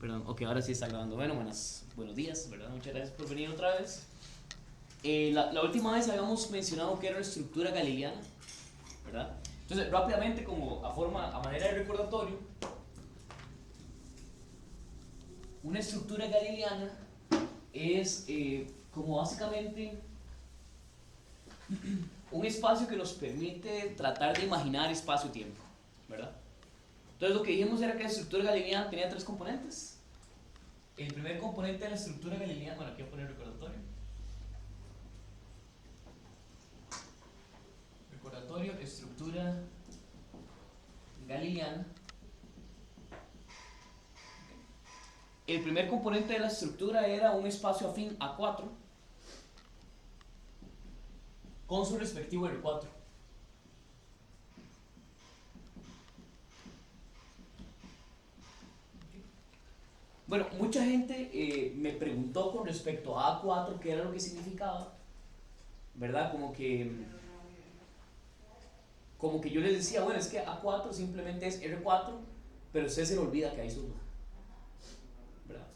Perdón, ok, ahora sí está grabando. Bueno, buenos días, ¿verdad? Muchas gracias por venir otra vez. La última vez habíamos mencionado que era una estructura galileana, ¿verdad? Entonces, rápidamente, como a manera de recordatorio, una estructura galileana es como básicamente un espacio que nos permite tratar de imaginar espacio-tiempo, ¿verdad? Entonces, lo que dijimos era que la estructura galileana tenía tres componentes. El primer componente de la estructura galileana, bueno, aquí voy a poner recordatorio. Recordatorio, estructura galileana. El primer componente de la estructura era un espacio afín A4 con su respectivo R4. Bueno, mucha gente me preguntó con respecto a A4 qué era lo que significaba, ¿verdad? Como que yo les decía, bueno, es que A4 simplemente es R4, pero a usted se le olvida que hay suma, ¿verdad?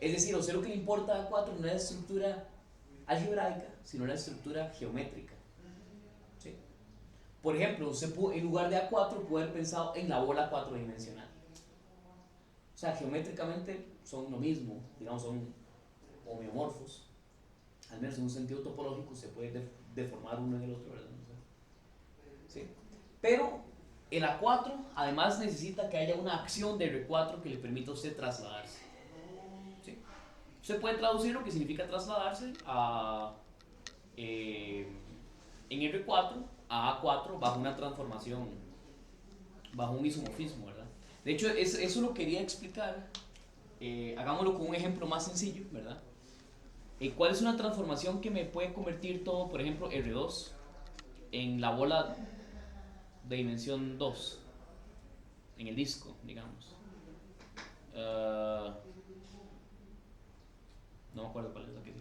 Es decir, a usted lo que le importa a A4 no es la estructura algebraica, sino la estructura geométrica, ¿sí? Por ejemplo, usted en lugar de A4 puede haber pensado en la bola 4 dimensional. O sea, geométricamente son lo mismo, digamos, son homeomorfos, al menos en un sentido topológico se puede deformar uno en el otro, ¿verdad? ¿Sí? Pero el A4 además necesita que haya una acción de R4 que le permita a usted trasladarse. ¿Sí? Usted puede traducir lo que significa trasladarse eh, en R4 a A4 bajo una transformación, bajo un isomorfismo, ¿verdad? De hecho, eso lo quería explicar. Hagámoslo con un ejemplo más sencillo, ¿verdad? ¿Cuál es una transformación que me puede convertir todo, por ejemplo, R2 en la bola de dimensión 2 en el disco, digamos? Uh, no me acuerdo cuál es la que sí.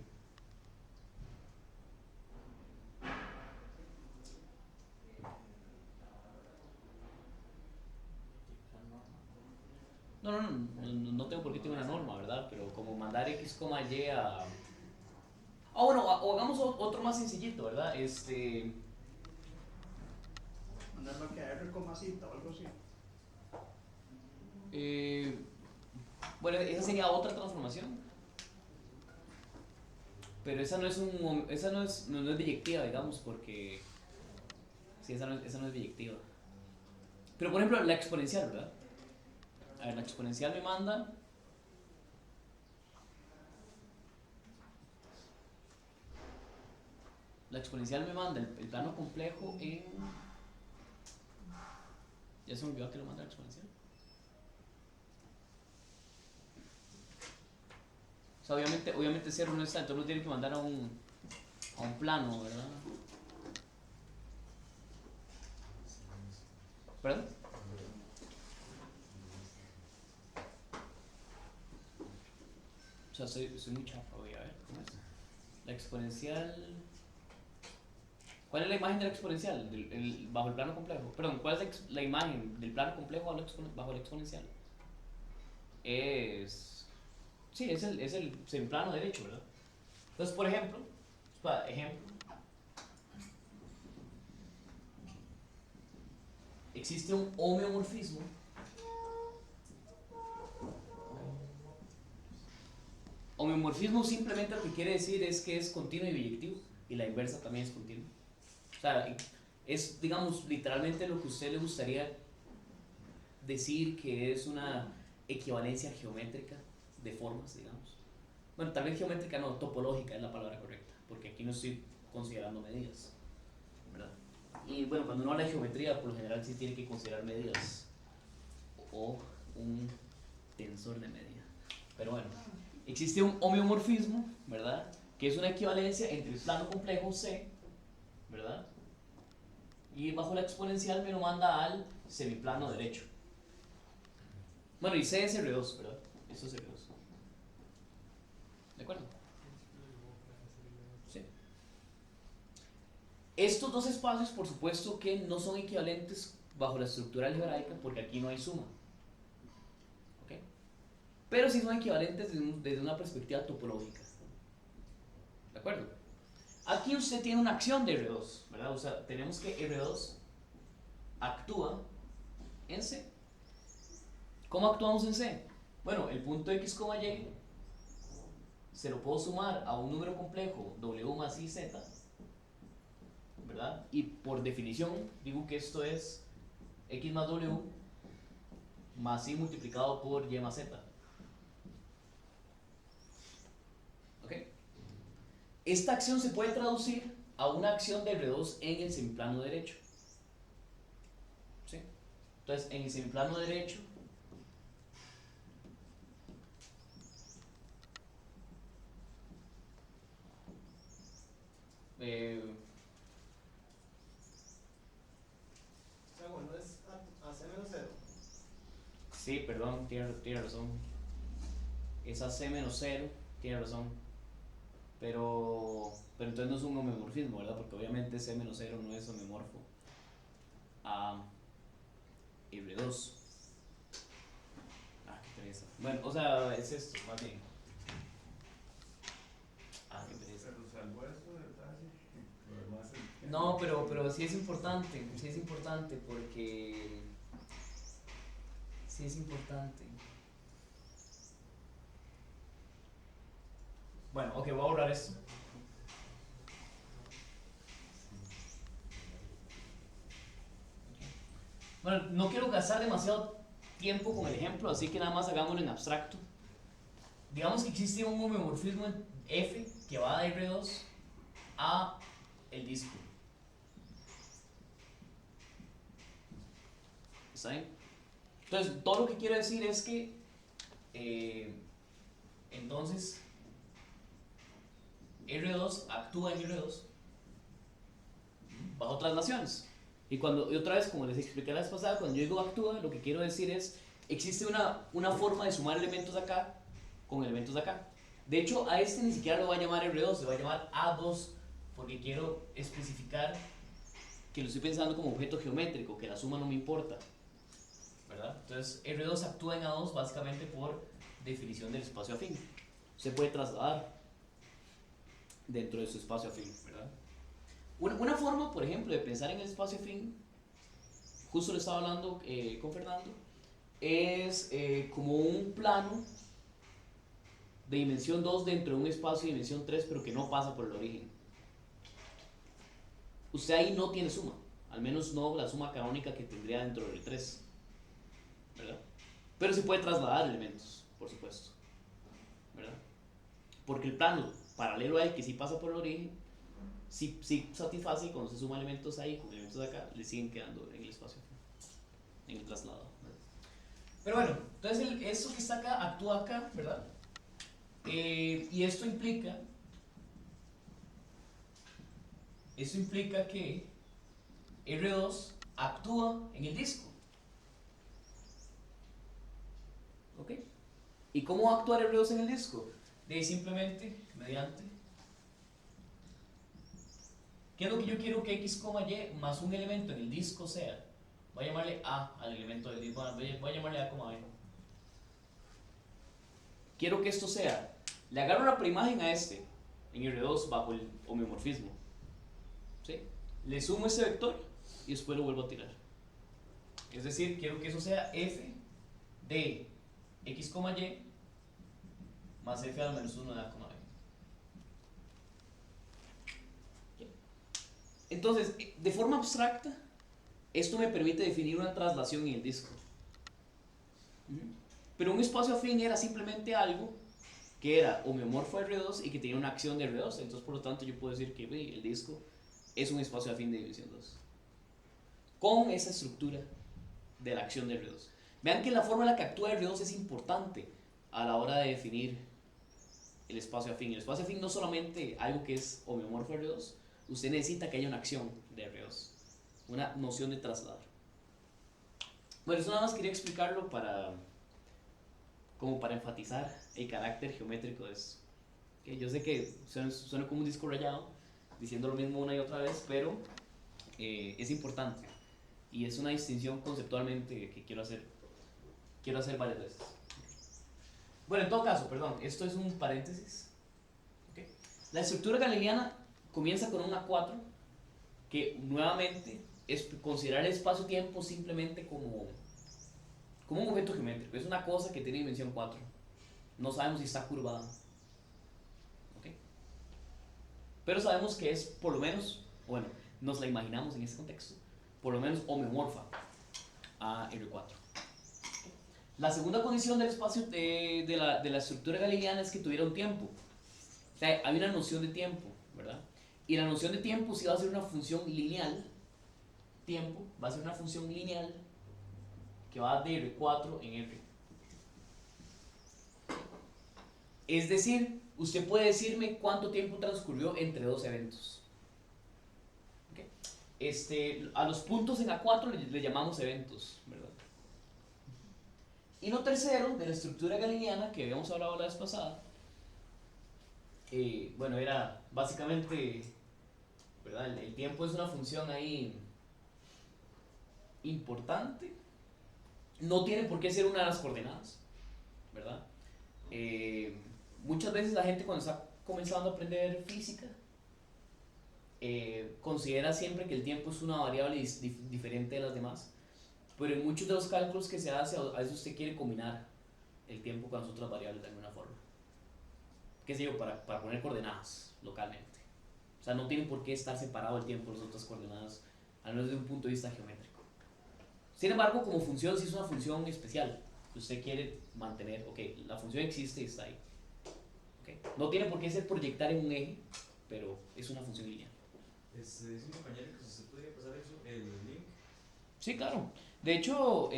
No tengo por qué tener una norma, ¿verdad? Pero como mandar x, y a... Ah, bueno, o hagamos otro más sencillito, ¿verdad? Mandarlo que a R, cita o algo así. Eh, bueno, esa sería otra transformación. Pero esa no es biyectiva, digamos, porque... Sí, esa no es biyectiva. Pero por ejemplo, la exponencial, ¿verdad? A ver, la exponencial me manda... La exponencial me manda el plano complejo en... Ya se me olvidó que lo manda la exponencial. O sea, obviamente 0 no está, entonces uno tiene que mandar a un plano, ¿verdad? ¿Perdón? O sea, soy muy chafa, voy a ver, ¿cómo es? La exponencial... ¿Cuál es la imagen de la exponencial bajo el plano complejo? Perdón, ¿cuál es la imagen del plano complejo bajo el exponencial? Es... Sí, es el semiplano derecho, ¿verdad? Entonces, por ejemplo, existe un homeomorfismo. Homeomorfismo simplemente lo que quiere decir es que es continuo y biyectivo, y la inversa también es continua. O sea, es, digamos, literalmente lo que a usted le gustaría decir que es una equivalencia geométrica de formas, digamos. Bueno, tal vez geométrica no, topológica es la palabra correcta, porque aquí no estoy considerando medidas, ¿verdad? Y bueno, cuando uno habla de geometría, por lo general sí tiene que considerar medidas o un tensor de medida. Pero bueno, existe un homeomorfismo, ¿verdad? Que es una equivalencia entre el plano complejo C, ¿verdad? Y bajo la exponencial me lo manda al semiplano derecho. Bueno, y C es R2, ¿verdad? Esto es R2. ¿De acuerdo? Sí. Estos dos espacios, por supuesto que no son equivalentes bajo la estructura algebraica porque aquí no hay suma. ¿Ok? pero sí son equivalentes desde una perspectiva topológica. ¿De acuerdo? Aquí usted tiene una acción de R2, ¿verdad? O sea, tenemos que R2 actúa en C. ¿Cómo actuamos en C? Bueno, el punto X, Y se lo puedo sumar a un número complejo W más I, Z, ¿verdad? Y por definición digo que esto es X más W más I multiplicado por Y más Z. ¿Ok? Esta acción se puede traducir a una acción de R2 en el semiplano derecho. ¿Sí? Entonces, en el semiplano derecho, O sea, bueno, es a C menos 0. sí, perdón, tiene razón. Es AC menos 0, tiene razón. Pero entonces no es un homeomorfismo, ¿verdad? Porque obviamente C menos 0 no es homeomorfo a R2. Ah, qué pereza. Bueno, o sea, es esto, más bien. Ah, qué pereza. Pero salvo eso, de verdad, sí. Lo demás es... No, pero sí es importante porque... Sí es importante. Bueno, ok, voy a borrar esto. Bueno, no quiero gastar demasiado tiempo con el ejemplo, así que nada más hagámoslo en abstracto. Digamos que existe un homeomorfismo en F que va de R2 a el disco. ¿Está bien? Entonces, todo lo que quiero decir es que entonces R2 actúa en R2 bajo traslaciones. Y otra vez, como les expliqué la vez pasada, cuando yo digo actúa, lo que quiero decir es, existe una forma de sumar elementos de acá con elementos de acá. De hecho, a este ni siquiera lo voy a llamar R2, lo voy a llamar A2, porque quiero especificar que lo estoy pensando como objeto geométrico, que la suma no me importa, ¿verdad? Entonces, R2 actúa en A2 básicamente por definición del espacio afín. Se puede trasladar dentro de su espacio afín, ¿verdad? Una forma, por ejemplo, de pensar en el espacio afín, justo lo estaba hablando con Fernando, es como un plano de dimensión 2 dentro de un espacio de dimensión 3, pero que no pasa por el origen. Usted ahí no tiene suma, al menos no la suma canónica que tendría dentro del 3, ¿verdad? Pero se puede trasladar elementos, por supuesto, ¿verdad? Porque el plano paralelo a él, que sí pasa por el origen, sí satisface, y cuando se suma elementos ahí con elementos de acá, le siguen quedando en el espacio, en el traslado, ¿verdad? Pero bueno, entonces eso que está acá actúa acá, ¿verdad? Y esto implica que R2 actúa en el disco. ¿Ok? ¿Y cómo va a actuar R2 en el disco? De simplemente mediante. ¿Qué es lo que yo quiero que X, Y más un elemento en el disco sea? Voy a llamarle A al elemento del disco. Voy a llamarle A, B. Quiero que esto sea, le agarro la preimagen a este en R2 bajo el homeomorfismo, ¿sí? Le sumo ese vector y después lo vuelvo a tirar. Es decir, quiero que eso sea F de X, Y más F al menos 1 de A, B. Entonces, de forma abstracta, esto me permite definir una traslación en el disco. Pero un espacio afín era simplemente algo que era homeomorfo a R2 y que tenía una acción de R2. Entonces, por lo tanto, yo puedo decir que el disco es un espacio afín de división 2. Con esa estructura de la acción de R2. Vean que la forma en la que actúa R2 es importante a la hora de definir el espacio afín. El espacio afín no solamente algo que es homeomorfo a R2, usted necesita que haya una acción de R2, una noción de trasladar. Bueno, eso nada más quería explicarlo como para enfatizar el carácter geométrico de esto. Okay, yo sé que suena como un disco rayado, diciendo lo mismo una y otra vez, pero es importante y es una distinción conceptualmente que quiero hacer varias veces. Bueno, en todo caso, perdón, esto es un paréntesis. ¿Ok? La estructura galileana comienza con un A4 que nuevamente es considerar el espacio-tiempo simplemente como un objeto geométrico. Es una cosa que tiene dimensión 4. No sabemos si está curvada. ¿Ok? Pero sabemos que es por lo menos, bueno, nos la imaginamos en ese contexto, por lo menos homeomorfa a R4. La segunda condición del espacio de la estructura galileana es que tuviera un tiempo. O sea, hay una noción de tiempo, ¿verdad? Y la noción de tiempo sí va a ser una función lineal. Tiempo va a ser una función lineal que va de R4 en R. Es decir, usted puede decirme cuánto tiempo transcurrió entre dos eventos. ¿Okay? A los puntos en A4 le llamamos eventos, ¿verdad? Y lo tercero de la estructura galileana que habíamos hablado la vez pasada, bueno, era básicamente, ¿verdad? El tiempo es una función ahí importante. No tiene por qué ser una de las coordenadas, ¿verdad? Muchas veces la gente cuando está comenzando a aprender física considera siempre que el tiempo es una variable diferente de las demás, pero en muchos de los cálculos que se hace, a veces usted quiere combinar el tiempo con las otras variables de alguna forma. ¿Qué sé yo? Para poner coordenadas localmente. O sea, no tiene por qué estar separado el tiempo de las otras coordenadas, al menos desde un punto de vista geométrico. Sin embargo, como función, sí es una función especial que usted quiere mantener. Ok, la función existe y está ahí. Okay. No tiene por qué ser proyectar en un eje, pero es una función lineal. Dice un compañero que se podría pasar eso, el link. Sí, claro. De hecho, o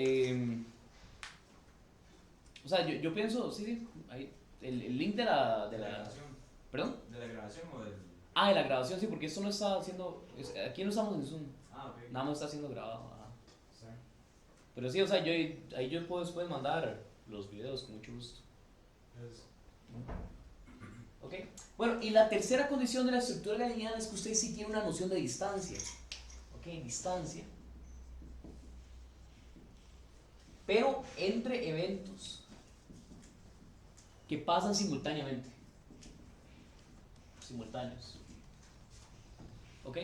sea, yo pienso, sí, ahí, el link de la grabación. ¿Perdón? ¿De la grabación o del...? Ah, de la grabación, sí, porque esto no está haciendo, aquí no estamos en Zoom, Ah, ok. nada más está siendo grabado. Sí. Pero sí, o sea, ahí yo puedo después mandar los videos con mucho gusto. ¿Ok? Bueno, y la tercera condición de la estructura galileana es que usted sí tiene una noción de distancia. ¿Ok? Distancia. Pero entre eventos que pasan simultáneamente. Simultáneos. ¿Ok?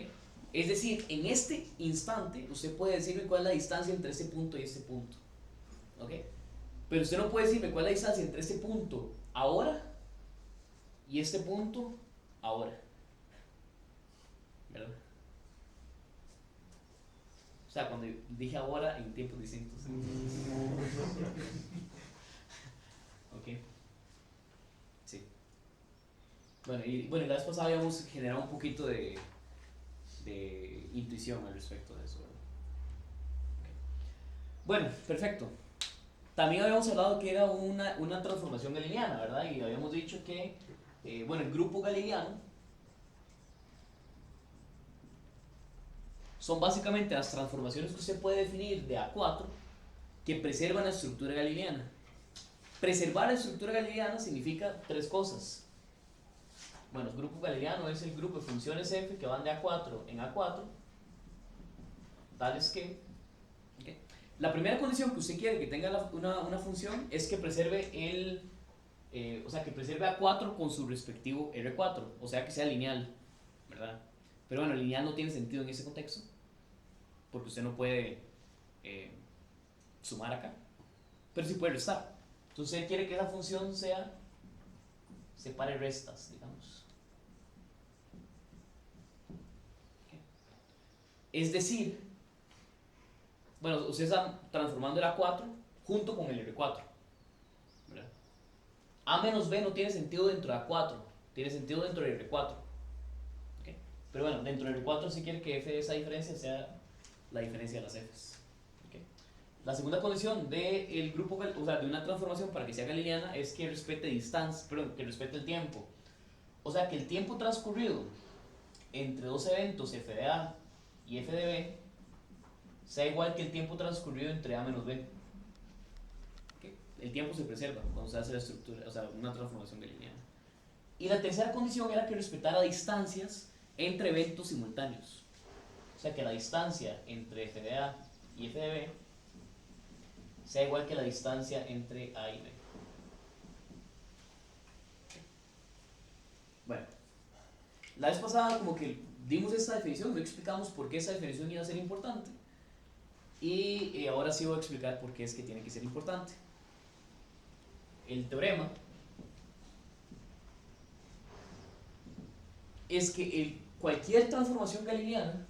Es decir, en este instante usted puede decirme cuál es la distancia entre este punto y este punto. ¿Ok? Pero usted no puede decirme cuál es la distancia entre este punto ahora y este punto ahora. ¿Verdad? O sea, cuando dije ahora en tiempos distintos. ¿Ok? Sí. Bueno, la vez pasada habíamos generado un poquito de intuición al respecto de eso, ¿verdad? Okay. Bueno, perfecto. También habíamos hablado que era una transformación galileana, ¿verdad? Y habíamos dicho que, bueno, el grupo galileano son básicamente las transformaciones que usted puede definir de A4 que preservan la estructura galileana. Preservar la estructura galileana significa tres cosas. Bueno, el grupo galileano es el grupo de funciones f que van de A4 en A4, tales que... Okay. La primera condición que usted quiere que tenga una función es que preserve o sea, que preserve A4 con su respectivo R4, o sea, que sea lineal, ¿verdad? Pero bueno, lineal no tiene sentido en ese contexto, porque usted no puede sumar acá, pero sí puede restar. Entonces usted quiere que esa función sea separe restas, digamos. Es decir, bueno, usted está transformando el A4 junto con el R4, ¿verdad? A menos B no tiene sentido dentro de A4, tiene sentido dentro del R4. ¿Okay? Pero bueno, dentro del R4 sí quiere que F de esa diferencia sea la diferencia de las Fs. ¿Okay? La segunda condición del grupo, o sea, de una transformación para que sea galileana es que respete distancia, perdón, que respete el tiempo. O sea, que el tiempo transcurrido entre dos eventos F de A y F de B sea igual que el tiempo transcurrido entre A menos B. ¿Okay? El tiempo se preserva cuando se hace la estructura, o sea, una transformación galileana. Y la tercera condición era que respetara distancias entre eventos simultáneos. O sea, que la distancia entre F de A y F de B sea igual que la distancia entre A y B. Bueno, la vez pasada como que dimos esta definición, no explicamos por qué esa definición iba a ser importante. Y ahora sí voy a explicar por qué es que tiene que ser importante. El teorema es que cualquier transformación galileana,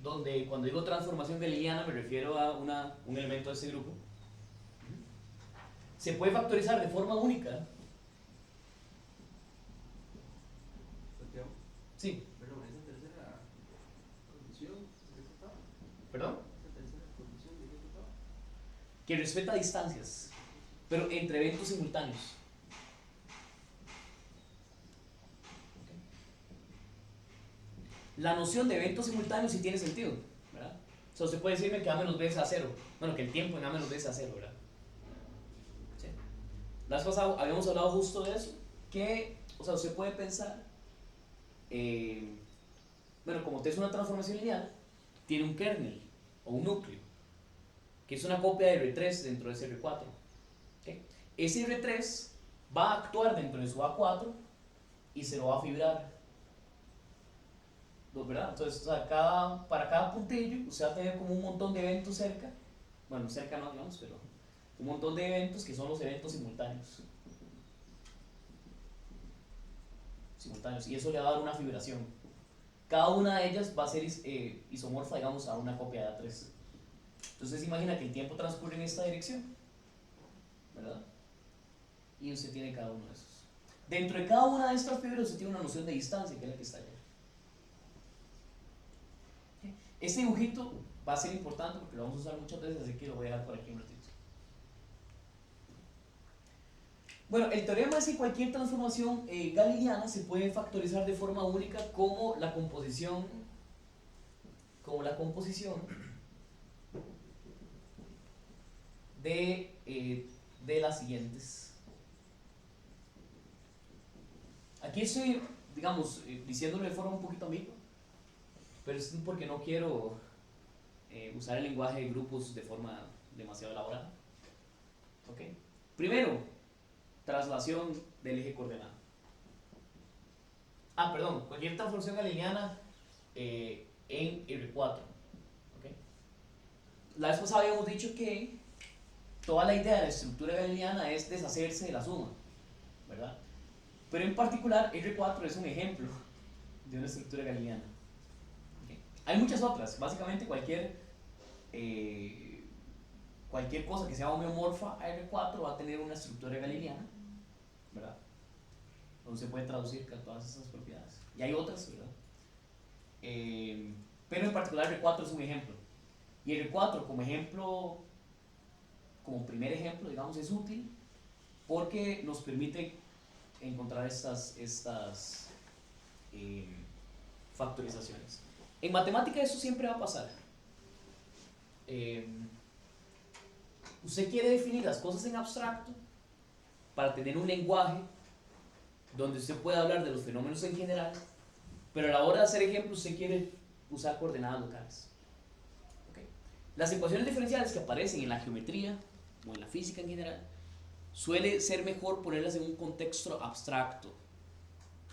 donde cuando digo transformación galileana me refiero a un elemento de ese grupo, se puede factorizar de forma única. Santiago, Sí, perdón, esa tercera condición, ¿de qué trataba? perdón. Esa tercera condición, ¿de qué trataba? Que respeta distancias, pero entre eventos simultáneos. La noción de eventos simultáneos sí tiene sentido, ¿verdad? O sea, usted puede decirme que A menos B es a cero. Bueno, que el tiempo en A menos B es a cero, ¿verdad? ¿Sí? La vez pasada habíamos hablado justo de eso, que, o sea, usted puede pensar, bueno, como usted es una transformación lineal, tiene un kernel o un núcleo, que es una copia de R3 dentro de ese R4. ¿Okay? Ese R3 va a actuar dentro de su A4 y se lo va a fibrar, ¿verdad? Entonces, o sea, para cada puntillo usted va a tener como un montón de eventos cerca, bueno, cerca no digamos, pero un montón de eventos que son los eventos simultáneos, y eso le va a dar una fibración. Cada una de ellas va a ser isomorfa, digamos, a una copia de A3. Entonces se imagina que el tiempo transcurre en esta dirección, ¿verdad? Y usted tiene cada uno de esos. Dentro de cada una de estas fibras usted tiene una noción de distancia, que es la que está allá. Este dibujito va a ser importante porque lo vamos a usar muchas veces, así que lo voy a dejar por aquí un ratito. Bueno, el teorema es que cualquier transformación galileana se puede factorizar de forma única como la composición de las siguientes. Aquí estoy, digamos, diciéndolo de forma un poquito ambigua, pero es porque no quiero usar el lenguaje de grupos de forma demasiado elaborada. ¿Ok? Primero, traslación del eje coordenado. Perdón, cualquier transformación galileana en R4. ¿Okay? La vez pasada habíamos dicho que toda la idea de la estructura galileana es deshacerse de la suma, ¿verdad? Pero en particular R4 es un ejemplo de una estructura galileana. ¿Okay? Hay muchas otras, básicamente cualquier cosa que sea homeomorfa a R4 va a tener una estructura galileana, ¿verdad? Donde se puede traducir todas esas propiedades. Y hay otras, ¿verdad? Pero en particular R4 es un ejemplo. Y R4 como ejemplo, como primer ejemplo, digamos, es útil porque nos permite encontrar estas factorizaciones. En matemática eso siempre va a pasar. Usted quiere definir las cosas en abstracto para tener un lenguaje donde usted pueda hablar de los fenómenos en general, pero a la hora de hacer ejemplos usted quiere usar coordenadas locales. ¿Okay? Las ecuaciones diferenciales que aparecen en la geometría o en la física en general suele ser mejor ponerlas en un contexto abstracto,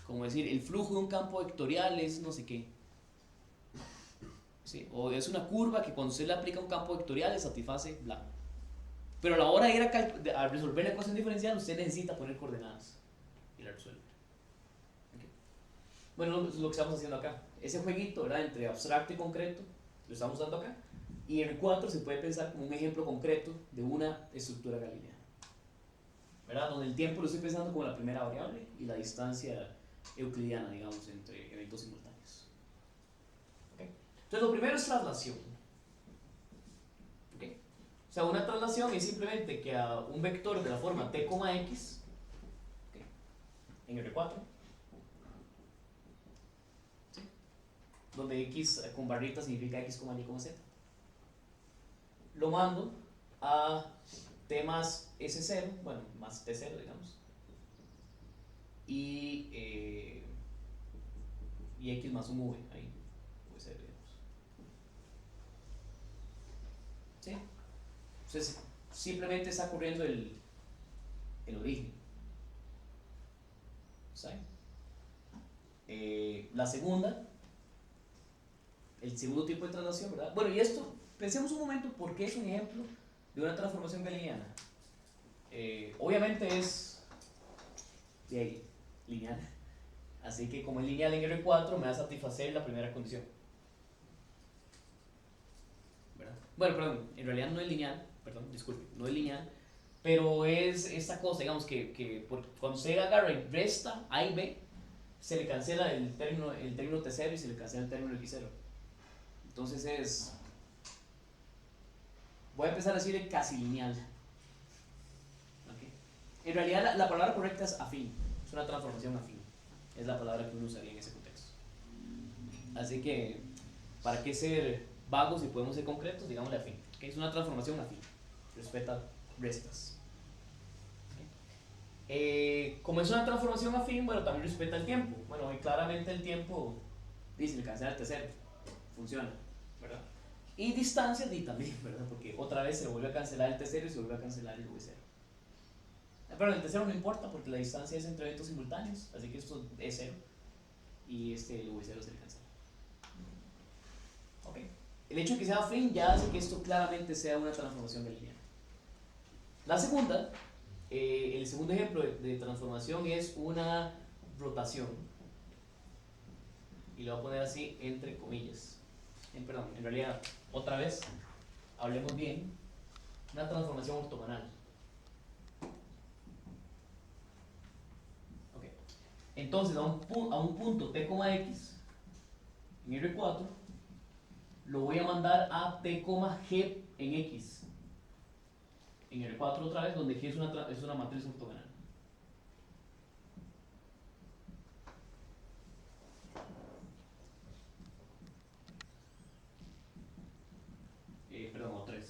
como decir, el flujo de un campo vectorial es no sé qué. ¿Sí? O es una curva que cuando usted le aplica un campo vectorial le satisface bla. Pero a la hora de ir a resolver la ecuación diferencial usted necesita poner coordenadas y la resuelve. ¿Okay? Bueno, es lo que estamos haciendo acá. Ese jueguito, ¿verdad?, entre abstracto y concreto lo estamos dando acá. Y el 4 se puede pensar como un ejemplo concreto de una estructura galileana, ¿verdad? Donde el tiempo lo estoy pensando como la primera variable y la distancia euclidiana, digamos, entre eventos simultáneos. ¿Okay? Entonces lo primero es traslación. ¿Okay? O sea, una traslación es simplemente que a un vector de la forma t, x, ¿okay?, en R4, ¿sí?, donde x con barrita significa x, y, z, lo mando a t más s0, bueno, más t0, digamos, y x más un v, ahí puede ser, digamos. Entonces, simplemente está corriendo el origen. ¿Saben? La segunda, el segundo tipo de traslación, ¿verdad? Bueno, y esto, pensemos un momento por qué es un ejemplo de una transformación galileana. Obviamente es de ahí, lineal. Así que como es lineal en R4, me va a satisfacer la primera condición. ¿Verdad? Bueno, perdón, en realidad no es lineal, perdón, disculpe, no es lineal, pero es esta cosa, digamos, que cuando se agarra y resta A y B, se le cancela el término T0 y se le cancela el término X0. Entonces es, voy a empezar a decir casi lineal. ¿Okay? En realidad la palabra correcta es afín, es una transformación afín, es la palabra que uno usaría en ese contexto. Así que, ¿para qué ser vagos si podemos ser concretos? Digámosle afín. ¿Okay? Es una transformación afín, respeta restas. Como es una transformación afín, bueno, también respeta el tiempo. Bueno, y claramente el tiempo dice, le cancela el tercero, funciona, ¿verdad? Y distancias, y también, ¿verdad? Porque otra vez se vuelve a cancelar el T0 y se vuelve a cancelar el V0. Pero el T0 no importa porque la distancia es entre eventos simultáneos, así que esto es 0 y el V0 se le cancela. ¿Ok? El hecho de que sea afín ya hace que esto claramente sea una transformación lineal. La segunda, el segundo ejemplo de transformación es una rotación. Y lo voy a poner así entre comillas. Perdón, en realidad, otra vez, hablemos bien, una transformación ortogonal. Okay. Entonces, a un punto t, x en R4, lo voy a mandar a t, g en x. En R4 otra vez, donde g es una matriz ortogonal. Perdón, O3.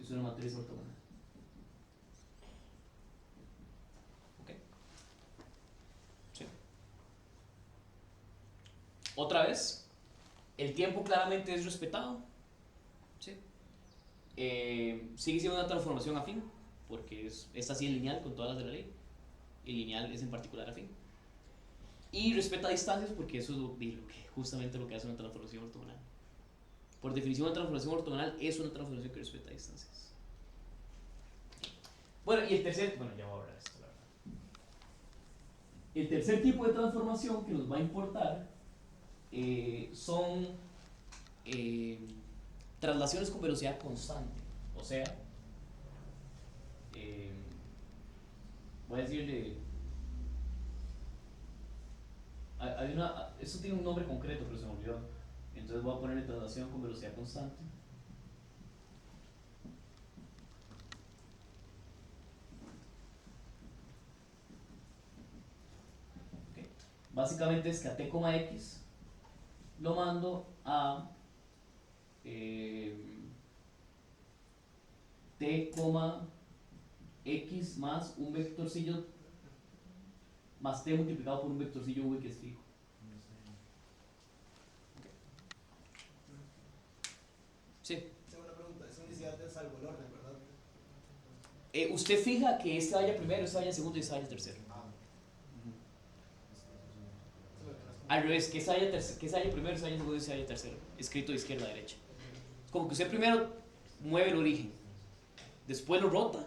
Es una matriz ortogonal. ¿Ok? Sí. Otra vez, el tiempo claramente es respetado. ¿Sí? Sigue siendo una transformación afín, porque esta sí es lineal con todas las de la ley, y lineal es en particular afín. Y respeta distancias porque eso es justamente lo que hace una transformación ortogonal. Por definición, una transformación ortogonal es una transformación que respeta distancias. Bueno, y el tercer, bueno, ya voy a hablar de esto, la verdad. El tercer tipo de transformación que nos va a importar son traslaciones con velocidad constante. O sea, voy a decirle, esto tiene un nombre concreto, pero se me olvidó. Entonces voy a ponerle traslación con velocidad constante. Okay. Básicamente es que a t, x lo mando a t, x más un vectorcillo más t multiplicado por un vectorcillo v que es fijo. Sí. Tengo una pregunta, es unicidad del salvo el orden, ¿verdad? Usted fija que este vaya primero, este vaya segundo y este vaya tercero. Al revés, que este vaya primero, este vaya segundo y este vaya tercero. Escrito de izquierda a derecha. Es como que usted primero mueve el origen, después lo rota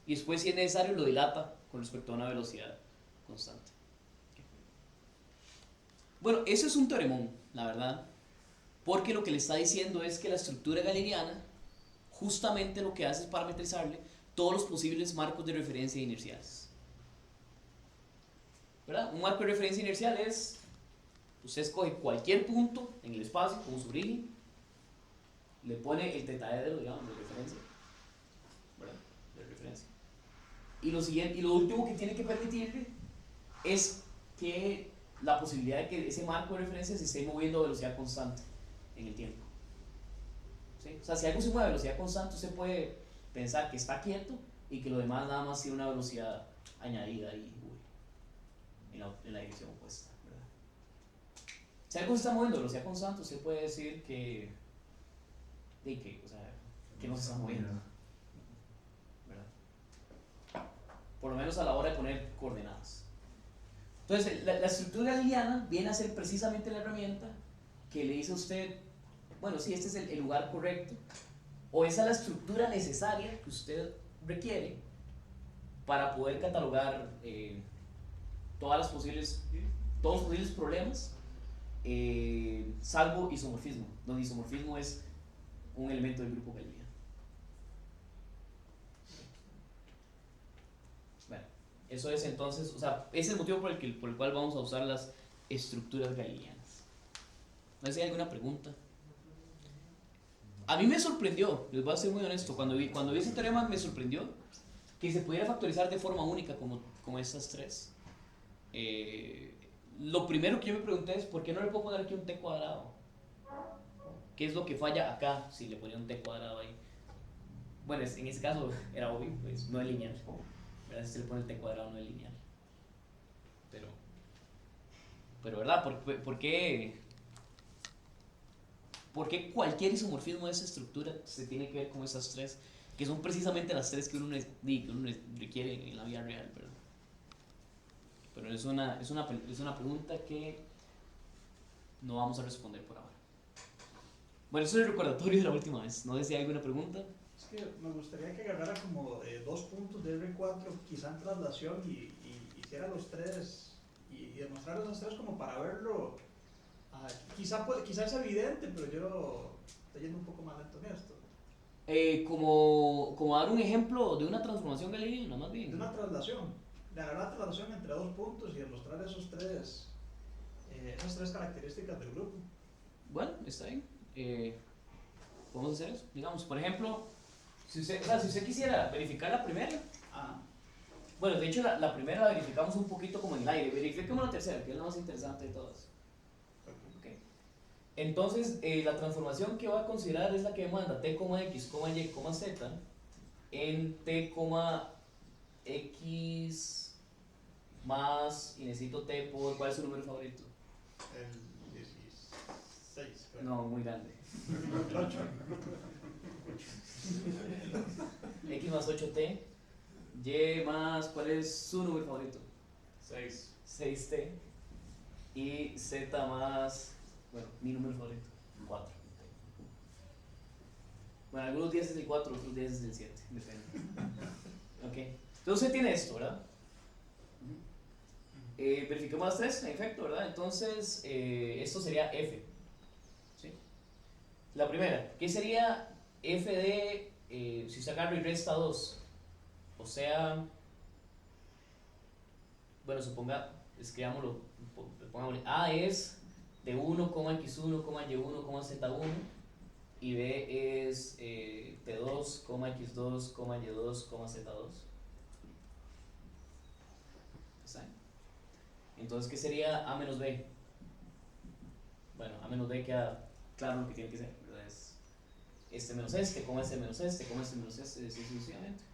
y después, si es necesario, lo dilata con respecto a una velocidad constante. Bueno, eso es un teoremón, la verdad, porque lo que le está diciendo es que la estructura galileana justamente lo que hace es parametrizarle todos los posibles marcos de referencia inerciales. ¿Verdad? Un marco de referencia inercial es, usted escoge cualquier punto en el espacio como su origen, le pone el tetaedro, digamos, de referencia, ¿verdad? De referencia. Y lo último que tiene que permitirle es que la posibilidad de que ese marco de referencia se esté moviendo a velocidad constante en el tiempo. ¿Sí? O sea, si algo se mueve a velocidad constante, usted puede pensar que está quieto y que lo demás nada más tiene una velocidad añadida y en la dirección opuesta, ¿verdad? Si algo se está moviendo a velocidad constante, usted puede decir que o sea, que no se está moviendo, ¿verdad? Por lo menos a la hora de poner coordenadas. Entonces, la estructura galileana viene a ser precisamente la herramienta que le dice a usted, bueno, sí, este es el lugar correcto, o esa es la estructura necesaria que usted requiere para poder catalogar todos los posibles problemas, salvo isomorfismo, donde isomorfismo es un elemento del grupo galileano. Bueno, eso es entonces, o sea, ese es el motivo por el cual vamos a usar las estructuras galileanas. No sé si hay alguna pregunta. A mí me sorprendió, les voy a ser muy honesto, cuando vi ese teorema me sorprendió que se pudiera factorizar de forma única como estas tres. Lo primero que yo me pregunté es, ¿por qué no le puedo poner aquí un t cuadrado? ¿Qué es lo que falla acá si le ponía un t cuadrado ahí? Bueno, en ese caso era obvio, pues no es lineal, ¿verdad? Si se le pone el t cuadrado no es lineal. Pero ¿verdad? ¿Por qué cualquier isomorfismo de esa estructura se tiene que ver con esas tres? Que son precisamente las tres que uno requiere en la vida real, ¿verdad? Pero es una pregunta que no vamos a responder por ahora. Bueno, eso es el recordatorio de la última vez. ¿No sé si hay alguna pregunta? Es que me gustaría que agarrara como 2 puntos de R4, quizá en traslación, y hiciera los tres, y demostrar esos tres como para verlo. Quizá es evidente, pero yo estoy yendo un poco más lento en esto. Como dar un ejemplo de una transformación galileana, más bien. De una traslación. De agarrar la traslación entre 2 puntos y demostrar esas tres características del grupo. Bueno, está bien. Podemos hacer eso. Digamos, por ejemplo, si usted quisiera verificar la primera. Bueno, de hecho la primera la verificamos un poquito como en el aire. Verifiquemos la tercera, que es la más interesante de todas. Okay. Entonces, la transformación que voy a considerar es la que demanda t, x, y, z en t, x más, y necesito t por, ¿cuál es su número favorito? El 16. Creo. No, muy grande. 8. X más 8t, y más, ¿cuál es su número favorito? 6. 6t, y z más, bueno, mi número favorito, 4. Bueno, algunos días es el 4, otros días es el 7, depende. Ok, entonces usted tiene esto, ¿verdad? Verifiquemos las tres, en efecto, ¿verdad? Entonces, esto sería f. ¿Sí? La primera, ¿qué sería f de, si usted agarra y resta 2? O sea, bueno, escribámoslo, pongámosle, A es de 1, x1, y1, z1, y B es T2, x2, y2, z2. ¿Está? Entonces, ¿qué sería A menos B? Bueno, A menos B queda claro lo que tiene que ser, ¿verdad? Es este menos este menos este menos este, así sucesivamente.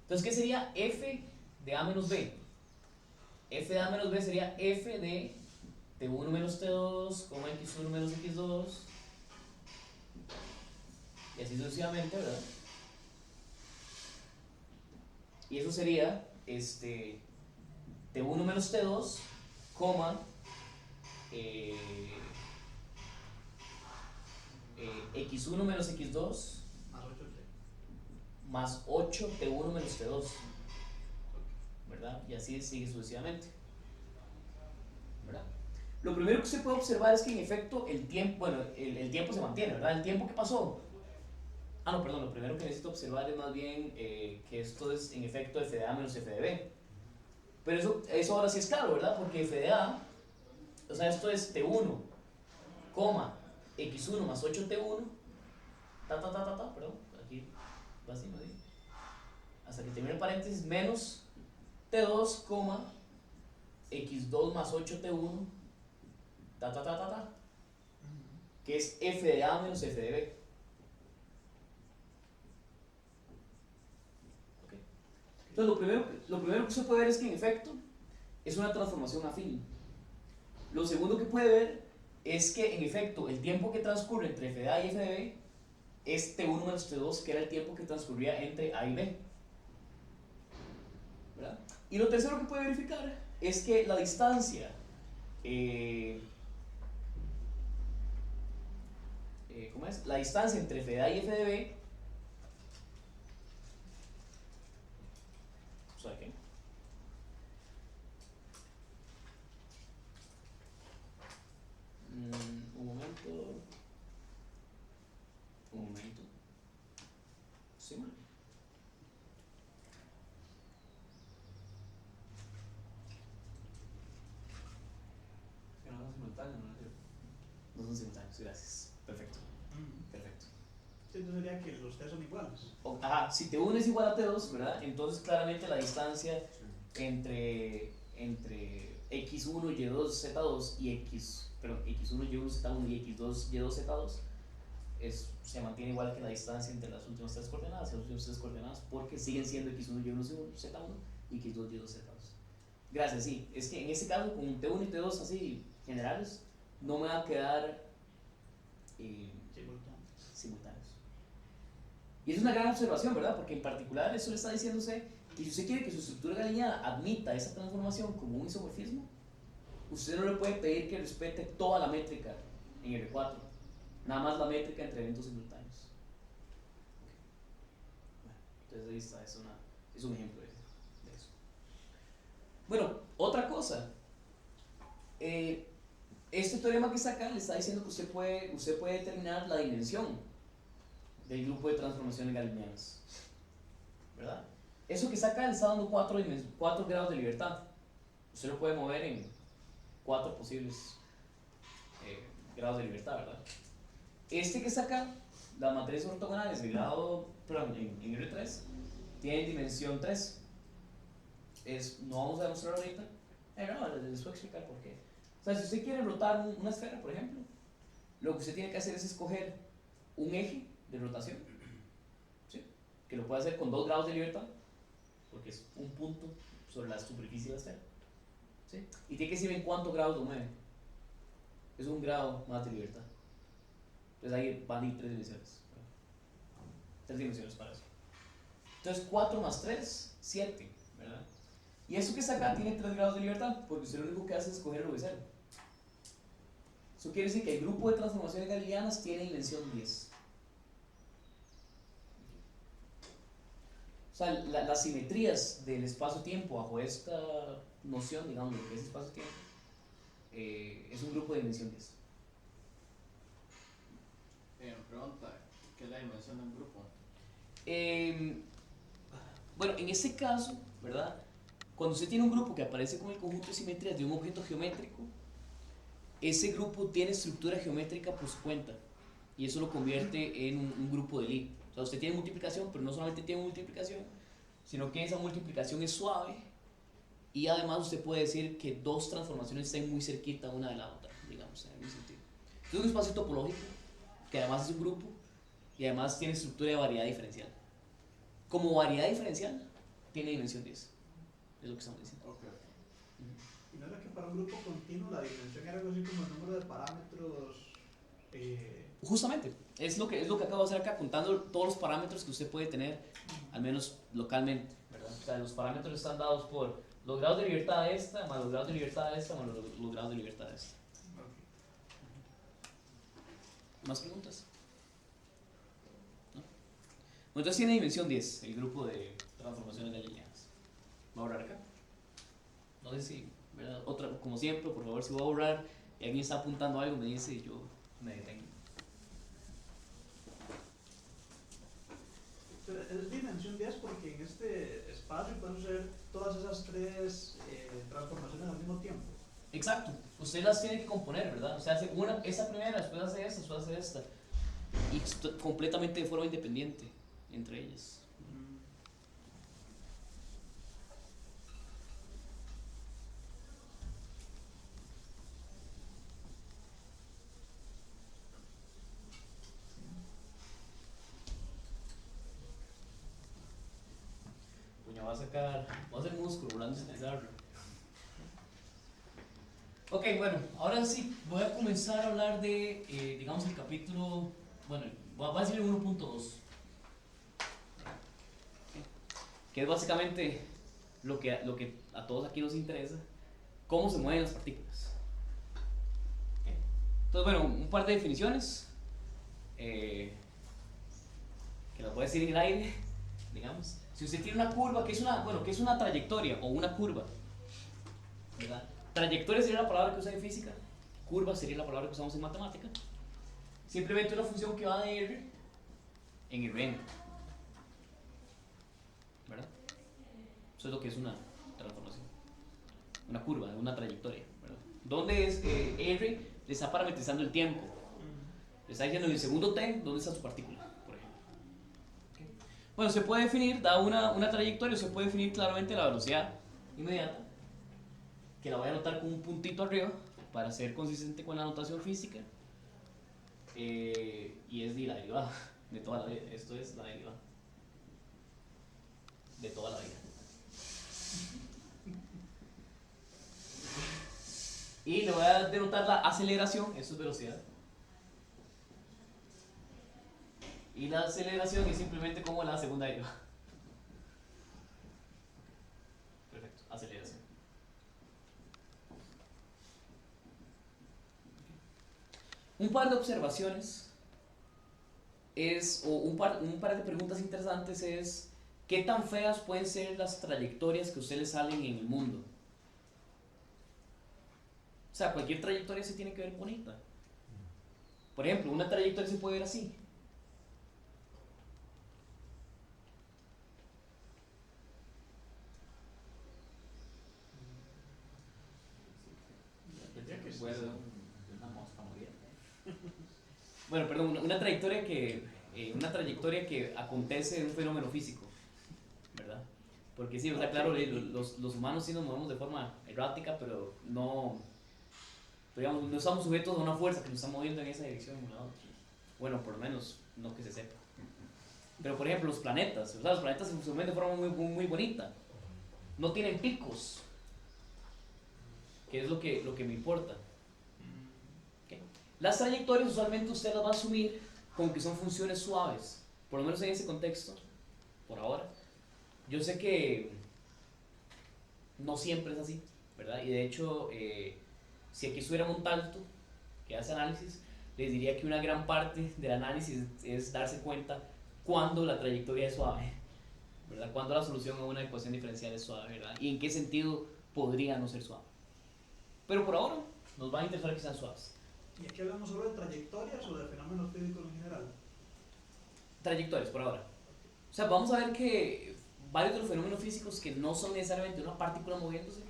Entonces, ¿qué sería f de A menos B? F de A menos B sería f de T1 menos T2, x1 menos x2, y así sucesivamente, ¿verdad? Y eso sería T1 menos T2, x1 menos x2 más 8t1 menos t2, ¿verdad? Y así sigue sucesivamente, ¿verdad? Lo primero que usted puede observar es que en efecto el tiempo, bueno, el tiempo se mantiene, ¿verdad? El tiempo que pasó. No, perdón, lo primero que necesito observar es más bien que esto es en efecto f de A menos f de B. Pero eso ahora sí es claro, ¿verdad? Porque f de A, o sea, esto es t1, x1 más 8t1, perdón, aquí va así, hasta que termine el paréntesis, menos t2, x2 más 8t1, que es f de A menos f de B. Okay. Entonces, lo primero que usted puede ver es que en efecto es una transformación afín. Lo segundo que puede ver es que en efecto el tiempo que transcurre entre f de A y f de B es T1 menos T2, que era el tiempo que transcurría entre A y B, ¿verdad? Y lo tercero que puede verificar es que la distancia ¿cómo es? La distancia entre f de A y f de B, ¿sabe qué? Un momento. Sí, man. Es que no son simultáneos, ¿no es cierto? No son simultáneos, gracias. Perfecto, Mm. perfecto. Sí, entonces diría que los tres son iguales. Ajá, si T1 es igual a T2, ¿verdad? Entonces claramente la distancia entre x1 y2 z2 y x1 y1 z1 y x2 y2 z2 se mantiene igual que la distancia entre las últimas tres coordenadas y las últimas tres coordenadas, porque siguen siendo x1 y1 z1 y x2 y2 z2. Gracias, sí. Es que en este caso, con T1 y T2 así generales, no me va a quedar simultáneos. Y es una gran observación, ¿verdad? Porque en particular eso le está diciéndose que si usted quiere que su estructura galileana admita esa transformación como un isomorfismo, usted no le puede pedir que respete toda la métrica en R4, nada más la métrica entre eventos simultáneos. Entonces ahí está, es un ejemplo de eso. Bueno, otra cosa. Este teorema que está acá le está diciendo que usted puede determinar la dimensión del grupo de transformaciones galileanas, ¿verdad? Eso que está acá le está dando 4 grados de libertad. Usted lo puede mover en 4 posibles grados de libertad, ¿verdad? Este que está acá, las matrices ortogonales de grado, perdón, en R3, tienen dimensión 3. No vamos a demostrar ahorita, no, les voy a explicar por qué. O sea, si usted quiere rotar una esfera, por ejemplo, lo que usted tiene que hacer es escoger un eje de rotación, ¿sí? Que lo puede hacer con 2 grados de libertad, porque es un punto sobre la superficie de la esfera, ¿sí? Y tiene que decir en cuántos grados lo mueve. Es un grado más de libertad. Entonces ahí van a ir 3 dimensiones. 3 dimensiones para eso. Entonces 4 más 3, 7, ¿verdad? Y eso que está acá tiene 3 grados de libertad, porque usted lo único que hace es escoger el V0. Eso quiere decir que el grupo de transformaciones galileanas tiene dimensión 10. O sea, las simetrías del espacio-tiempo bajo esta noción, digamos, de lo que es espacio-tiempo, es un grupo de dimensión 10. Pregunta, ¿qué es la dimensión de un grupo? Bueno, en este caso, ¿verdad? Cuando usted tiene un grupo que aparece con el conjunto de simetrías de un objeto geométrico, ese grupo tiene estructura geométrica por su cuenta, y eso lo convierte en un grupo de Lie. O sea, usted tiene multiplicación, pero no solamente tiene multiplicación, sino que esa multiplicación es suave, y además usted puede decir que 2 transformaciones estén muy cerquita una de la otra, digamos, en ese sentido. Es un espacio topológico, que además es un grupo, y además tiene estructura de variedad diferencial. Como variedad diferencial, tiene dimensión 10. Es lo que estamos diciendo. Okay. ¿Y no era que para un grupo continuo la dimensión era algo así como el número de parámetros? Justamente, es lo que acabo de hacer acá, contando todos los parámetros que usted puede tener, al menos localmente, ¿verdad? O sea, los parámetros están dados por los grados de libertad de esta, más los grados de libertad de esta, más los grados de libertad de esta. ¿Más preguntas? ¿No? Bueno, entonces tiene dimensión 10, el grupo de transformaciones galileanas. ¿Va a borrar acá? No sé si, ¿verdad? Otra, como siempre, por favor, si voy a borrar y alguien está apuntando algo, me dice y yo me detengo. Pero es dimensión 10 porque en este espacio pueden ser todas esas 3 transformaciones al mismo tiempo. Exacto, usted las tiene que componer, ¿verdad? O sea, hace esa primera, después hace esta, después hace esta. Y completamente de forma independiente entre ellas. Puña, va a hacer músculo volando sin pensarlo. Ok, bueno, ahora sí, voy a comenzar a hablar de, digamos, el capítulo, bueno, va a decir 1.2, que es básicamente lo que a todos aquí nos interesa, cómo se mueven las partículas. Entonces, bueno, un par de definiciones que las voy a decir en el aire, digamos. Si usted tiene una curva, que es una trayectoria o una curva, ¿verdad? Trayectoria sería la palabra que usa en física, curva sería la palabra que usamos en matemática. Simplemente una función que va de R en Rn, ¿verdad? Eso es lo que es una transformación, una curva, una trayectoria, ¿verdad? ¿Dónde es R? Le está parametrizando el tiempo. Le está diciendo en el segundo t, ¿dónde está su partícula? Por ejemplo. ¿Okay? Bueno, se puede definir, da una trayectoria, se puede definir claramente la velocidad inmediata, que la voy a anotar con un puntito arriba para ser consistente con la notación física. Y es de la derivada de toda la vida. Esto es la derivada de toda la vida. Y le voy a denotar la aceleración, eso es velocidad. Y la aceleración es simplemente como la segunda derivada. Perfecto, aceleración. Un par de observaciones o un par de preguntas interesantes es: ¿qué tan feas pueden ser las trayectorias que a usted le salen en el mundo? O sea, cualquier trayectoria se tiene que ver bonita. Por ejemplo, una trayectoria se puede ver así. Bueno, perdón, una trayectoria que acontece en un fenómeno físico, ¿verdad? Porque sí, o sea, claro, los humanos sí nos movemos de forma errática, pero digamos, no estamos sujetos a una fuerza que nos está moviendo en esa dirección. ¿No? Bueno, por lo menos, no que se sepa. Pero por ejemplo, los planetas, o sea, los planetas se mueven de forma muy bonita. No tienen picos, que es lo que me importa. ¿Okay? Las trayectorias usualmente usted las va a asumir como que son funciones suaves, por lo menos en ese contexto, por ahora. Yo sé que no siempre es así, ¿verdad? Y de hecho, si aquí estuviera Montalto, que hace análisis, les diría que una gran parte del análisis es darse cuenta cuándo la trayectoria es suave, ¿verdad? Cuándo la solución a una ecuación diferencial es suave, ¿verdad? Y en qué sentido podría no ser suave. Pero por ahora nos va a interesar que sean suaves. ¿Y aquí hablamos solo de trayectorias o de fenómenos físicos en general? Trayectorias, por ahora. O sea, vamos a ver que varios de los fenómenos físicos que no son necesariamente una partícula moviéndose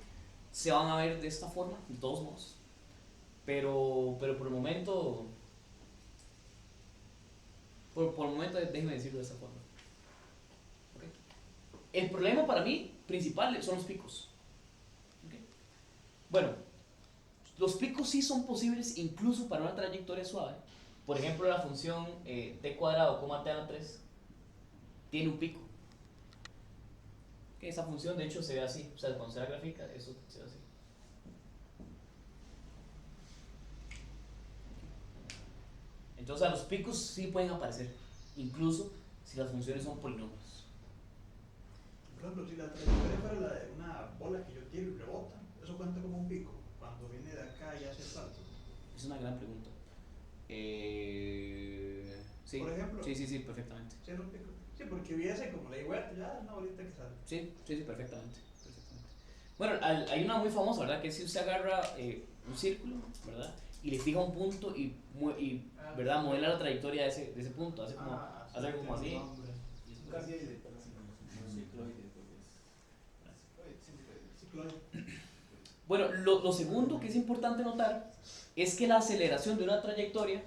se van a ver de esta forma, de todos modos. Pero por el momento, déjeme decirlo de esta forma. ¿Okay? El problema para mí principal son los picos. ¿Okay? Bueno, los picos sí son posibles incluso para una trayectoria suave. Por ejemplo, la función t cuadrado, t a la 3 tiene un pico. ¿Okay? Esa función de hecho se ve así, o sea, cuando se la grafica, eso se ve así. Entonces, los picos sí pueden aparecer, incluso si las funciones son polinomios. Por ejemplo, si la trayectoria fuera la de una bola que yo tiro y rebota, ¿eso cuenta como un pico? Cuando viene de acá y hace el salto. Es una gran pregunta. Sí, Por ejemplo. Sí, perfectamente. ¿Sí, un pico? Sí, porque viese como la igual, ya es una bolita que sale. Sí, perfectamente. Bueno, hay una muy famosa, ¿verdad? Que si usted agarra un círculo, ¿verdad? Y le fija un punto y ¿verdad? Modela la trayectoria de ese punto, hace como así. Es un cardioide. Cicloide. Bueno, lo segundo que es importante notar es que la aceleración de una trayectoria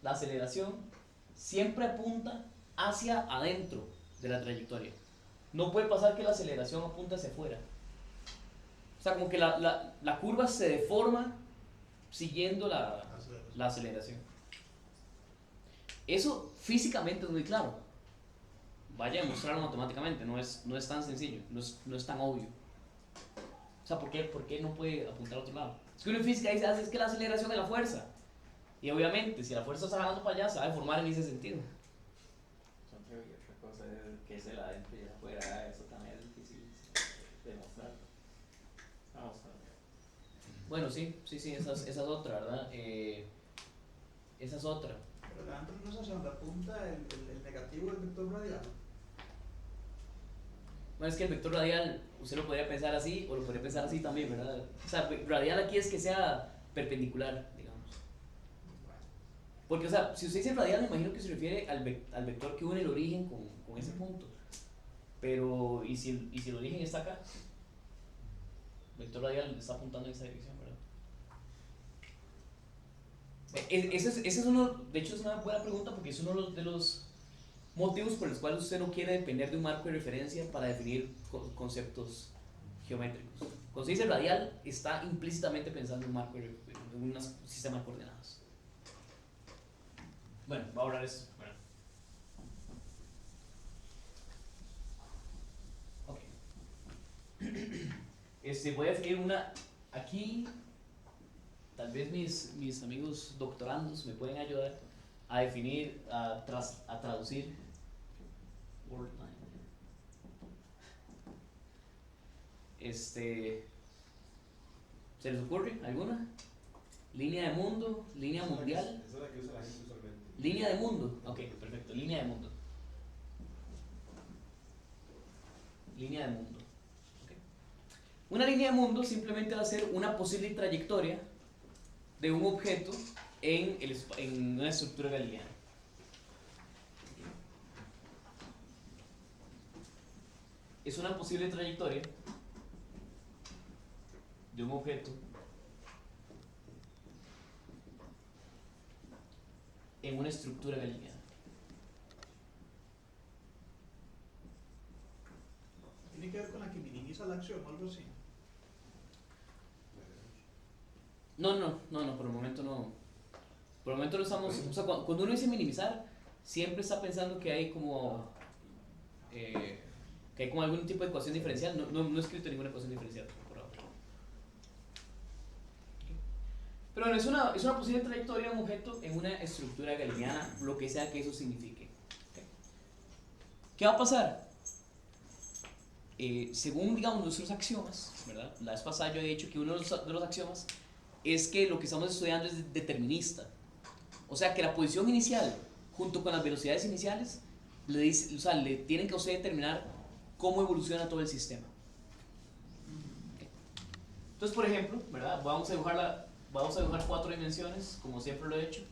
la aceleración siempre apunta hacia adentro de la trayectoria. No puede pasar que la aceleración apunte hacia afuera. O sea, como que la curva se deforma siguiendo la aceleración. Eso físicamente es muy claro. Vaya a demostrarlo matemáticamente, no es tan sencillo, no es tan obvio. O sea, ¿por qué no puede apuntar a otro lado? Es que uno en física dice, es que la aceleración es la fuerza. Y obviamente, si la fuerza está jalando para allá, se va a deformar en ese sentido. Otra cosa es que es el adentro y el afuera, eso también es difícil demostrar. Vamos a ver. Bueno, sí, esa es otra, ¿verdad? Esa es otra. Pero Leandro no es hacia donde apunta el negativo del vector radial. Bueno, es que el vector radial, usted lo podría pensar así o lo podría pensar así también, ¿verdad? O sea, radial aquí es que sea perpendicular, digamos. Porque, o sea, si usted dice radial, me imagino que se refiere al vector que une el origen con ese punto. Pero, ¿y si el origen está acá? El vector radial está apuntando en esa dirección, ¿verdad? Ese es uno, de hecho es una buena pregunta porque es uno de los motivos por los cuales usted no quiere depender de un marco de referencia para definir conceptos geométricos. Cuando se dice radial, está implícitamente pensando en un sistema de coordenadas. Bueno, voy a ahorrar eso. Bueno. Ok. Voy a definir una aquí. Tal vez mis amigos doctorandos me pueden ayudar a definir, a traducir. Wordline. ¿Se les ocurre alguna? Línea de mundo, línea mundial. Esa es la que usa la gente usualmente. Línea de mundo. Ok, perfecto. Línea de mundo. Línea de mundo. Okay. Una línea de mundo simplemente va a ser una posible trayectoria de un objeto en una estructura galileana. Es una posible trayectoria de un objeto en una estructura galileana. Tiene que ver con la que minimiza la acción o algo así. No, por el momento no. Por el momento no estamos. O sea, cuando uno dice minimizar, siempre está pensando que hay como algún tipo de ecuación diferencial. No he escrito ninguna ecuación diferencial por ahora. Pero bueno, es una posible trayectoria de un objeto en una estructura galileana, lo que sea que eso signifique. Okay. ¿Qué va a pasar? Según, digamos, nuestros axiomas, ¿verdad? La vez pasada yo he dicho que uno de los axiomas es que lo que estamos estudiando es determinista. O sea, que la posición inicial, junto con las velocidades iniciales, le tienen que a usted determinar cómo evoluciona todo el sistema. Okay. Entonces, por ejemplo, ¿verdad? Vamos a dibujar 4 dimensiones, como siempre lo he hecho.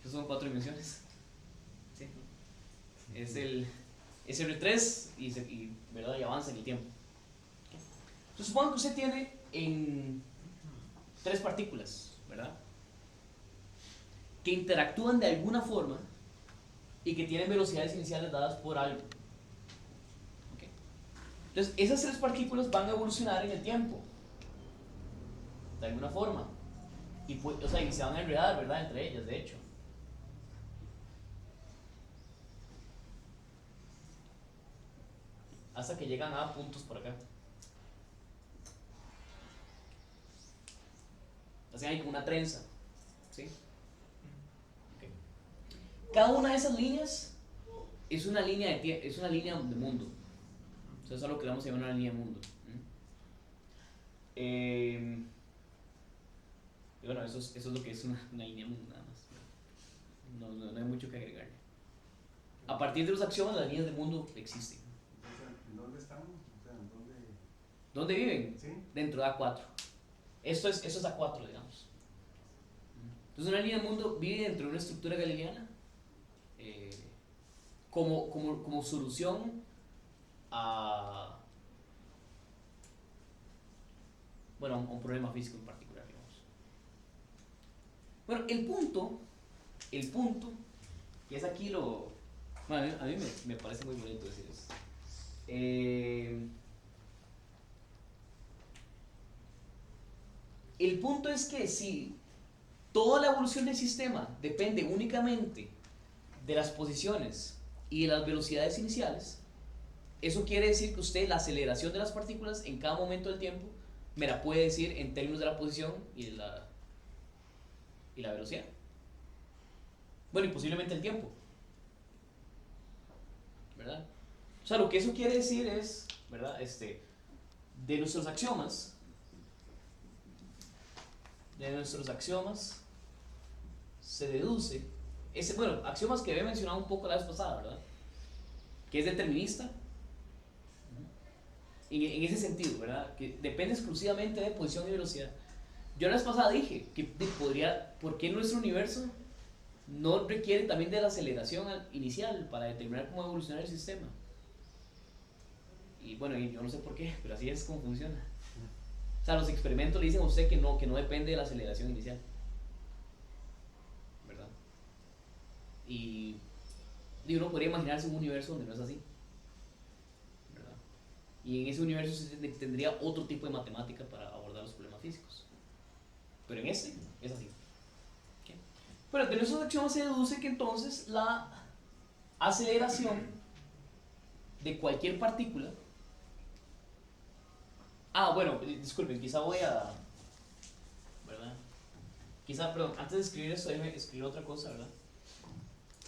¿Qué son 4 dimensiones? ¿Sí? Es el R3 ¿verdad? Y avanza en el tiempo. Entonces, supongo que usted tiene en 3 partículas, ¿verdad? Que interactúan de alguna forma y que tienen velocidades iniciales dadas por algo. ¿Okay? Entonces, esas 3 partículas van a evolucionar en el tiempo, de alguna forma. Y se van a enredar, ¿verdad? Entre ellas, de hecho. Hasta que llegan a puntos por acá. Hacen ahí como una trenza, ¿sí? Okay. Cada una de esas líneas es una línea de mundo. Eso es algo que vamos a llamar una línea de mundo. Y bueno, eso es lo que es una línea de mundo, nada más. No hay mucho que agregar. A partir de los axiomas, las líneas de mundo existen. ¿En dónde estamos? O sea, ¿Dónde viven? ¿Sí? Dentro de A4. Eso es A4, digamos. Entonces una línea de mundo vive dentro de una estructura galileana como solución a un problema físico en particular, digamos. Bueno, el punto, que es aquí bueno, a mí me parece muy bonito decir eso. El punto es que si toda la evolución del sistema depende únicamente de las posiciones y de las velocidades iniciales, eso quiere decir que la aceleración de las partículas en cada momento del tiempo me la puede decir en términos de la posición y la velocidad. Bueno, y posiblemente el tiempo, ¿verdad? O sea, lo que eso quiere decir es, ¿verdad? De nuestros axiomas, se deduce, bueno, axiomas que había mencionado un poco la vez pasada, ¿verdad? Que es determinista, en ese sentido, ¿verdad? Que depende exclusivamente de posición y velocidad. Yo la vez pasada dije que ¿por qué nuestro universo no requiere también de la aceleración inicial para determinar cómo evolucionar el sistema? Y bueno, yo no sé por qué, pero así es como funciona. O sea, los experimentos le dicen a usted que no depende de la aceleración inicial, ¿verdad? Y uno podría imaginarse un universo donde no es así, ¿verdad? Y en ese universo se tendría otro tipo de matemática para abordar los problemas físicos. Pero en este es así. ¿Okay? Pero de nuestros axiomas se deduce que entonces la aceleración de cualquier partícula. Bueno, disculpen, quizá voy a. ¿Verdad? Perdón, antes de escribir esto, déjenme escribir otra cosa, ¿verdad?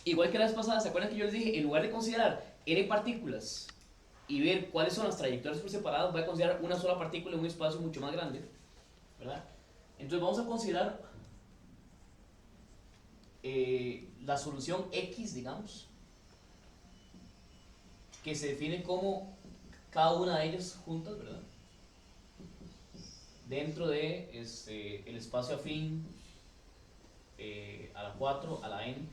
Igual que la vez pasada, ¿se acuerdan que yo les dije, en lugar de considerar n partículas y ver cuáles son las trayectorias por separado, voy a considerar una sola partícula en un espacio mucho más grande, ¿verdad? Entonces vamos a considerar la solución X, digamos, que se define como cada una de ellas juntas, ¿verdad? Dentro de el espacio afín a la 4, a la n.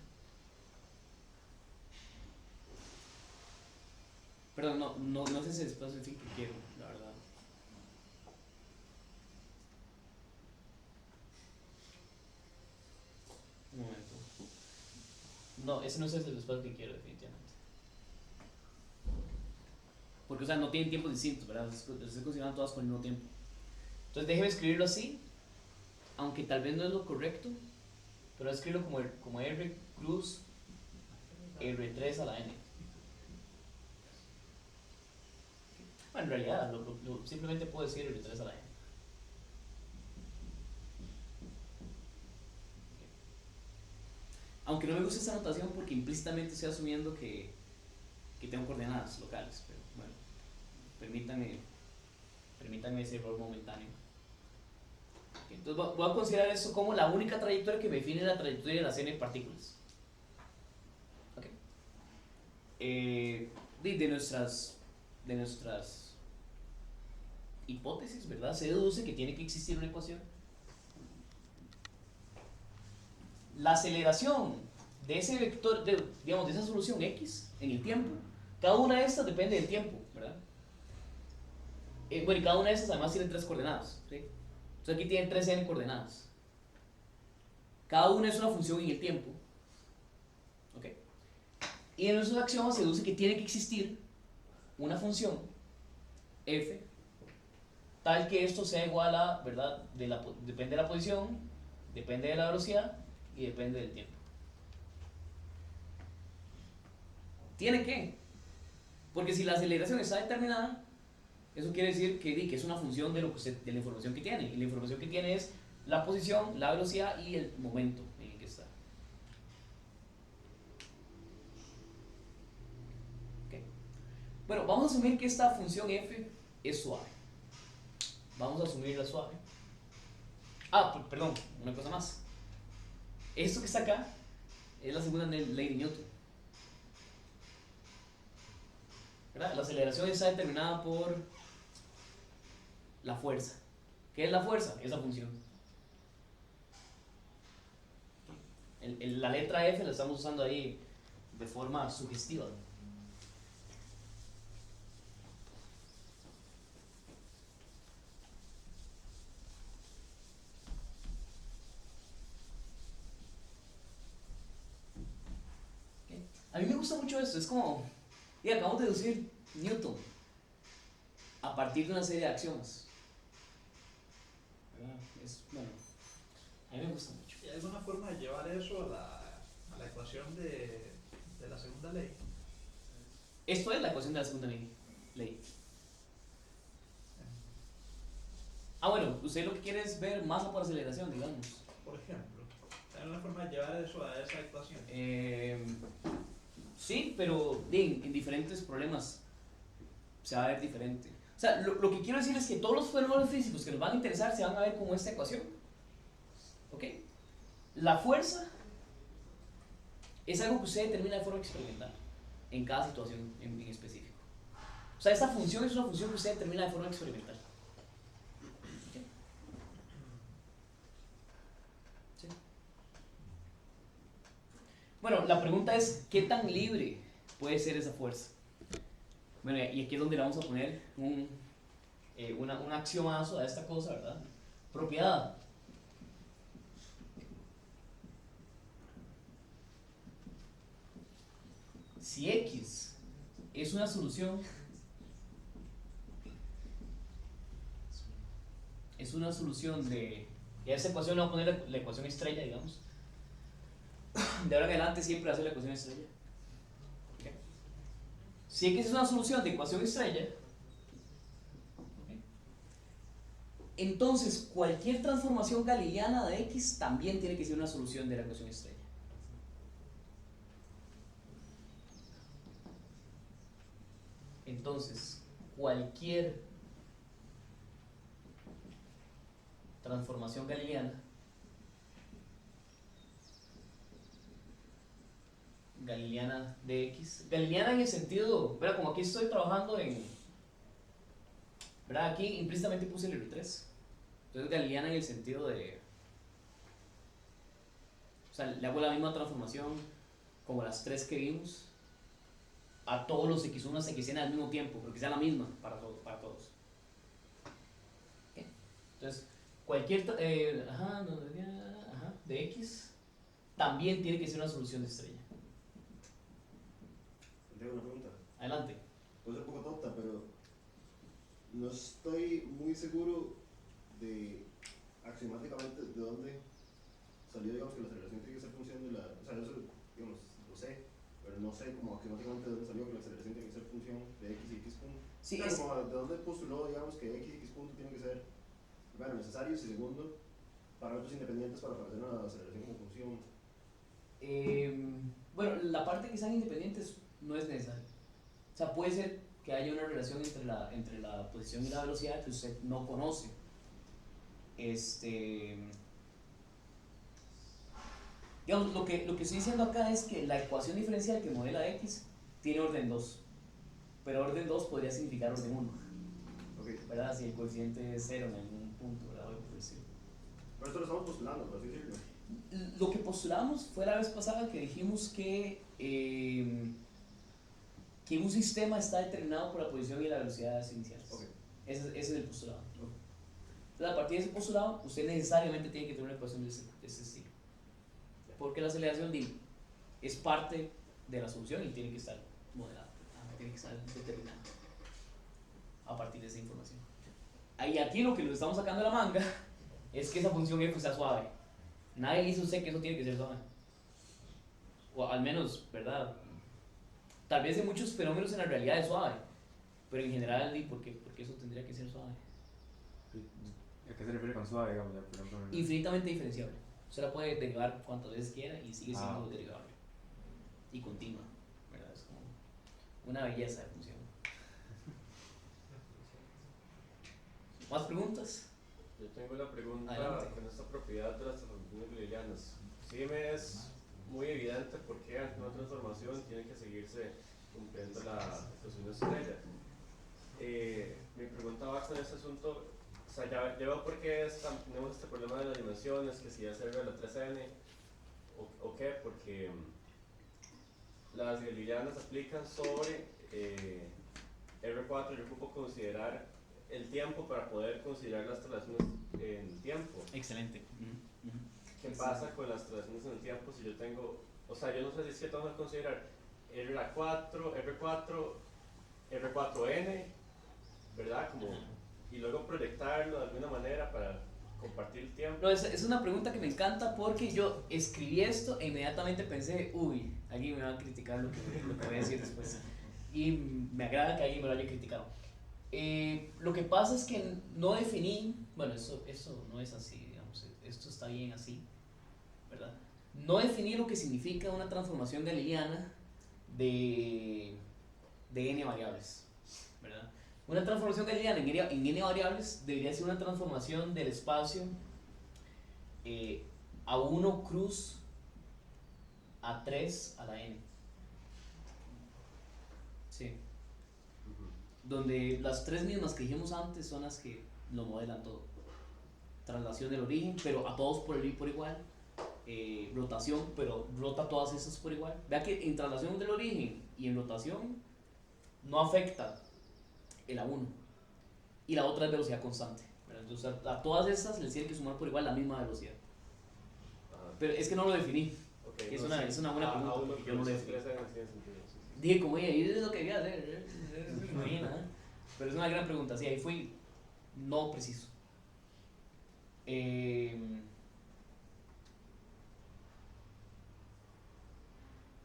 Perdón, no es ese espacio afín que quiero, la verdad. Un momento. No, ese no es el espacio que quiero, definitivamente. Porque, o sea, no tienen tiempos distintos, ¿verdad? Las estoy considerando todas con el mismo tiempo. Entonces déjeme escribirlo así, aunque tal vez no es lo correcto, pero voy a escribirlo como R cruz R3 a la N. Bueno, en realidad, simplemente puedo decir R3 a la N. Aunque no me gusta esta notación porque implícitamente estoy asumiendo que tengo coordenadas locales, pero bueno, permítanme ese error momentáneo. Entonces voy a considerar eso como la única trayectoria que me define la trayectoria de las n partículas. Okay. De nuestras hipótesis, ¿verdad? Se deduce que tiene que existir una ecuación. La aceleración de ese vector, digamos, de esa solución X en el tiempo, cada una de estas depende del tiempo, ¿verdad? Bueno, y cada una de estas además tiene 3 coordenadas, ¿sí? Entonces aquí tienen 3n coordenadas. Cada una es una función en el tiempo. ¿Ok? Y en nuestros axiomas se deduce que tiene que existir una función f tal que esto sea igual a, ¿verdad? Depende de la posición, depende de la velocidad y depende del tiempo. ¿Tiene que? Porque si la aceleración está determinada, eso quiere decir que es una función de la información que tiene. Y la información que tiene es la posición, la velocidad y el momento en el que está. ¿Okay? Bueno, vamos a asumir que esta función f es suave. Vamos a asumirla suave. Perdón, una cosa más. Esto que está acá es la segunda ley de Newton, ¿verdad? La aceleración está determinada por la fuerza. ¿Qué es la fuerza? Esa función. La letra F la estamos usando ahí de forma sugestiva. ¿Okay? A mí me gusta mucho esto, es como, acabamos de deducir Newton a partir de una serie de axiomas. Bueno, a mí me gusta mucho. ¿Y hay alguna forma de llevar eso a la ecuación de la segunda ley? Esto es la ecuación de la segunda ley. Ah, bueno, usted lo que quiere es ver masa por aceleración, digamos. Por ejemplo. ¿Hay una forma de llevar eso a esa ecuación? Sí, pero en diferentes problemas se va a ver diferente. O sea, lo que quiero decir es que todos los fenómenos físicos que nos van a interesar se van a ver como esta ecuación. ¿Ok? La fuerza es algo que usted determina de forma experimental en cada situación en específico. O sea, esta función es una función que usted determina de forma experimental. ¿Ok? ¿Sí? Bueno, la pregunta es, ¿qué tan libre puede ser esa fuerza? Bueno, y aquí es donde le vamos a poner un axiomazo a esta cosa, ¿verdad? Propiedad. Si X es una solución, de... Y a esa ecuación le voy a poner la ecuación estrella, digamos. De ahora en adelante siempre va a ser la ecuación estrella. ¿Okay? Si X es una solución de ecuación estrella, ¿okay?, entonces cualquier transformación galileana de X también tiene que ser una solución de la ecuación estrella. Entonces, cualquier transformación galileana de X, galileana en el sentido, ¿verdad? Como aquí estoy trabajando ¿verdad? Aquí implícitamente puse el R3. Entonces galileana en el sentido de, o sea, le hago la misma transformación como las tres que vimos a todos los X1 Xn al mismo tiempo, pero que sea la misma para todos. ¿Okay? Entonces, cualquier de X también tiene que ser una solución de estrella. Tengo una pregunta. Adelante. Puede ser un poco tonta, pero no estoy muy seguro de axiomáticamente de dónde salió, digamos, que la aceleración tiene que ser función de la... O sea, eso, digamos, lo sé, pero no sé como axiomáticamente de dónde salió que la aceleración tiene que ser función de X y X punto. Sí, o sea, como de dónde postuló, digamos, que X y X punto tienen que ser, bueno, necesarios y segundo, parámetros independientes para aparecer una aceleración como función. Bueno, la parte que sean independientes no es necesaria. O sea, puede ser que haya una relación entre la posición y la velocidad que usted no conoce. Digamos, lo que estoy diciendo acá es que la ecuación diferencial que modela X tiene orden 2, pero orden 2 podría significar orden 1, Okay. ¿verdad? Si el coeficiente es 0 en algún punto, ¿verdad? Pero esto lo estamos postulando, por así decirlo. Lo que postulamos fue la vez pasada que dijimos que un sistema está determinado por la posición y la velocidad iniciales. Okay. Ese es el postulado. Entonces, a partir de ese postulado, usted necesariamente tiene que tener una ecuación de ese estilo. Porque la aceleración es parte de la solución y tiene que estar modelada, tiene que estar determinada a partir de esa información. Y aquí lo que nos estamos sacando de la manga es que esa función f sea suave. Nadie le dice a usted que eso tiene que ser suave. O al menos, ¿verdad? Tal vez en muchos fenómenos en la realidad es suave, pero en general, ¿por qué eso tendría que ser suave? ¿A qué se refiere con suave, digamos? Por ejemplo, Infinitamente diferenciable. Usted la puede derivar cuantas veces quiera y sigue siendo derivable. Y continua, ¿verdad? Es como una belleza de función. ¿Más preguntas? Yo tengo la pregunta Adelante. con esta propiedad de las transformaciones galileanas. Sí me es muy evidente por qué ante una transformación tiene que seguirse cumpliendo la ecuación estrella. Mi pregunta va en este asunto, o sea, ya veo por qué tenemos este problema de las dimensiones, que si es R a la 3n o qué, porque las galileanas aplican sobre R4. Yo ocupo considerar el tiempo para poder considerar las traslaciones en el tiempo. Excelente. ¿Qué pasa con las traslaciones en el tiempo si yo tengo, o sea, yo no sé si es que tengo que considerar R4N, ¿verdad? Como, y luego proyectarlo de alguna manera para compartir el tiempo. No, es una pregunta que me encanta porque yo escribí esto e inmediatamente pensé, uy, alguien me va a criticar lo que voy a decir después. Y me agrada que alguien me lo haya criticado. Lo que pasa es que no definí, bueno, eso no es así, digamos, esto está bien así, ¿verdad? No definí lo que significa una transformación galileana de n variables, ¿verdad? Una transformación galileana en n variables debería ser una transformación del espacio a 1 cruz a 3 a la n. Sí. Donde las tres mismas que dijimos antes son las que lo modelan todo. Traslación del origen, pero a todos por igual. Rotación, pero rota todas esas por igual. Vea que en traslación del origen y en rotación no afecta el A1. Y la otra es velocidad constante, ¿verdad? Entonces a todas esas les tiene que sumar por igual la misma velocidad. Pero es que no lo definí. Okay, Es no, una buena pregunta, uno porque yo no lo definí. tiene sentido, sí. Dije, como, oye, eso es lo que quería hacer. Imagina, ¿eh? Pero es una gran pregunta, sí, ahí fui no preciso.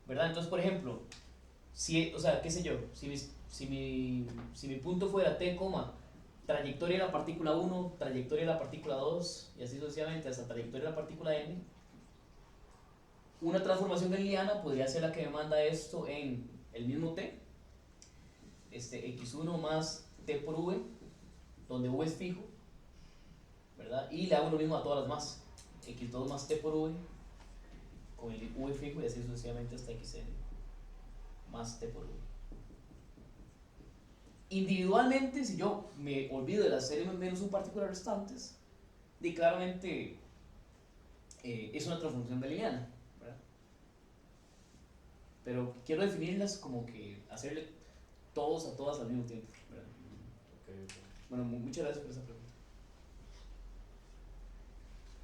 ¿Verdad? Entonces, por ejemplo, si, o sea, qué sé yo, si mi punto fuera t, trayectoria de la partícula 1, trayectoria de la partícula 2, y así sucesivamente hasta trayectoria de la partícula n, una transformación galileana podría ser la que me manda esto en el mismo t, x1 más t por v, donde v es fijo, ¿verdad? Y le hago lo mismo a todas las más, x2 más t por v, con el v fijo y así sucesivamente hasta xn más t por v. Individualmente, si yo me olvido de la serie menos un particular restantes, y claramente es una transformación galileana, ¿verdad? Pero quiero definirlas como que hacerle todos a todas al mismo tiempo, ¿verdad? Okay. Bueno, muchas gracias por esa pregunta.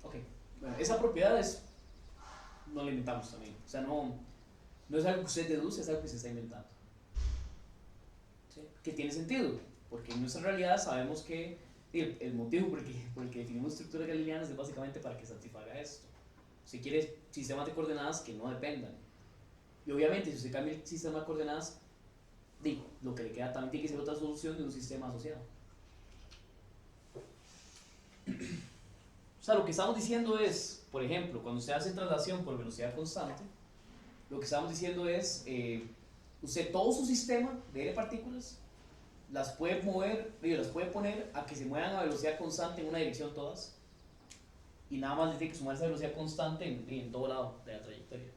Ok, bueno, esa propiedad no la inventamos también, o sea, no es algo que usted deduce, es algo que se está inventando. ¿Sí? Que tiene sentido, porque en nuestra realidad sabemos que el motivo por el que definimos estructuras galileanas es básicamente para que satisfaga esto. Si quiere sistemas de coordenadas que no dependan. Y obviamente si usted cambia el sistema de coordenadas, lo que le queda también tiene que ser otra solución de un sistema asociado. O sea, lo que estamos diciendo es, por ejemplo, cuando usted hace traslación por velocidad constante, lo que estamos diciendo es, usted todo su sistema de n partículas las puede mover, las puede poner a que se muevan a velocidad constante en una dirección todas, y nada más le tiene que sumar esa velocidad constante en todo lado de la trayectoria.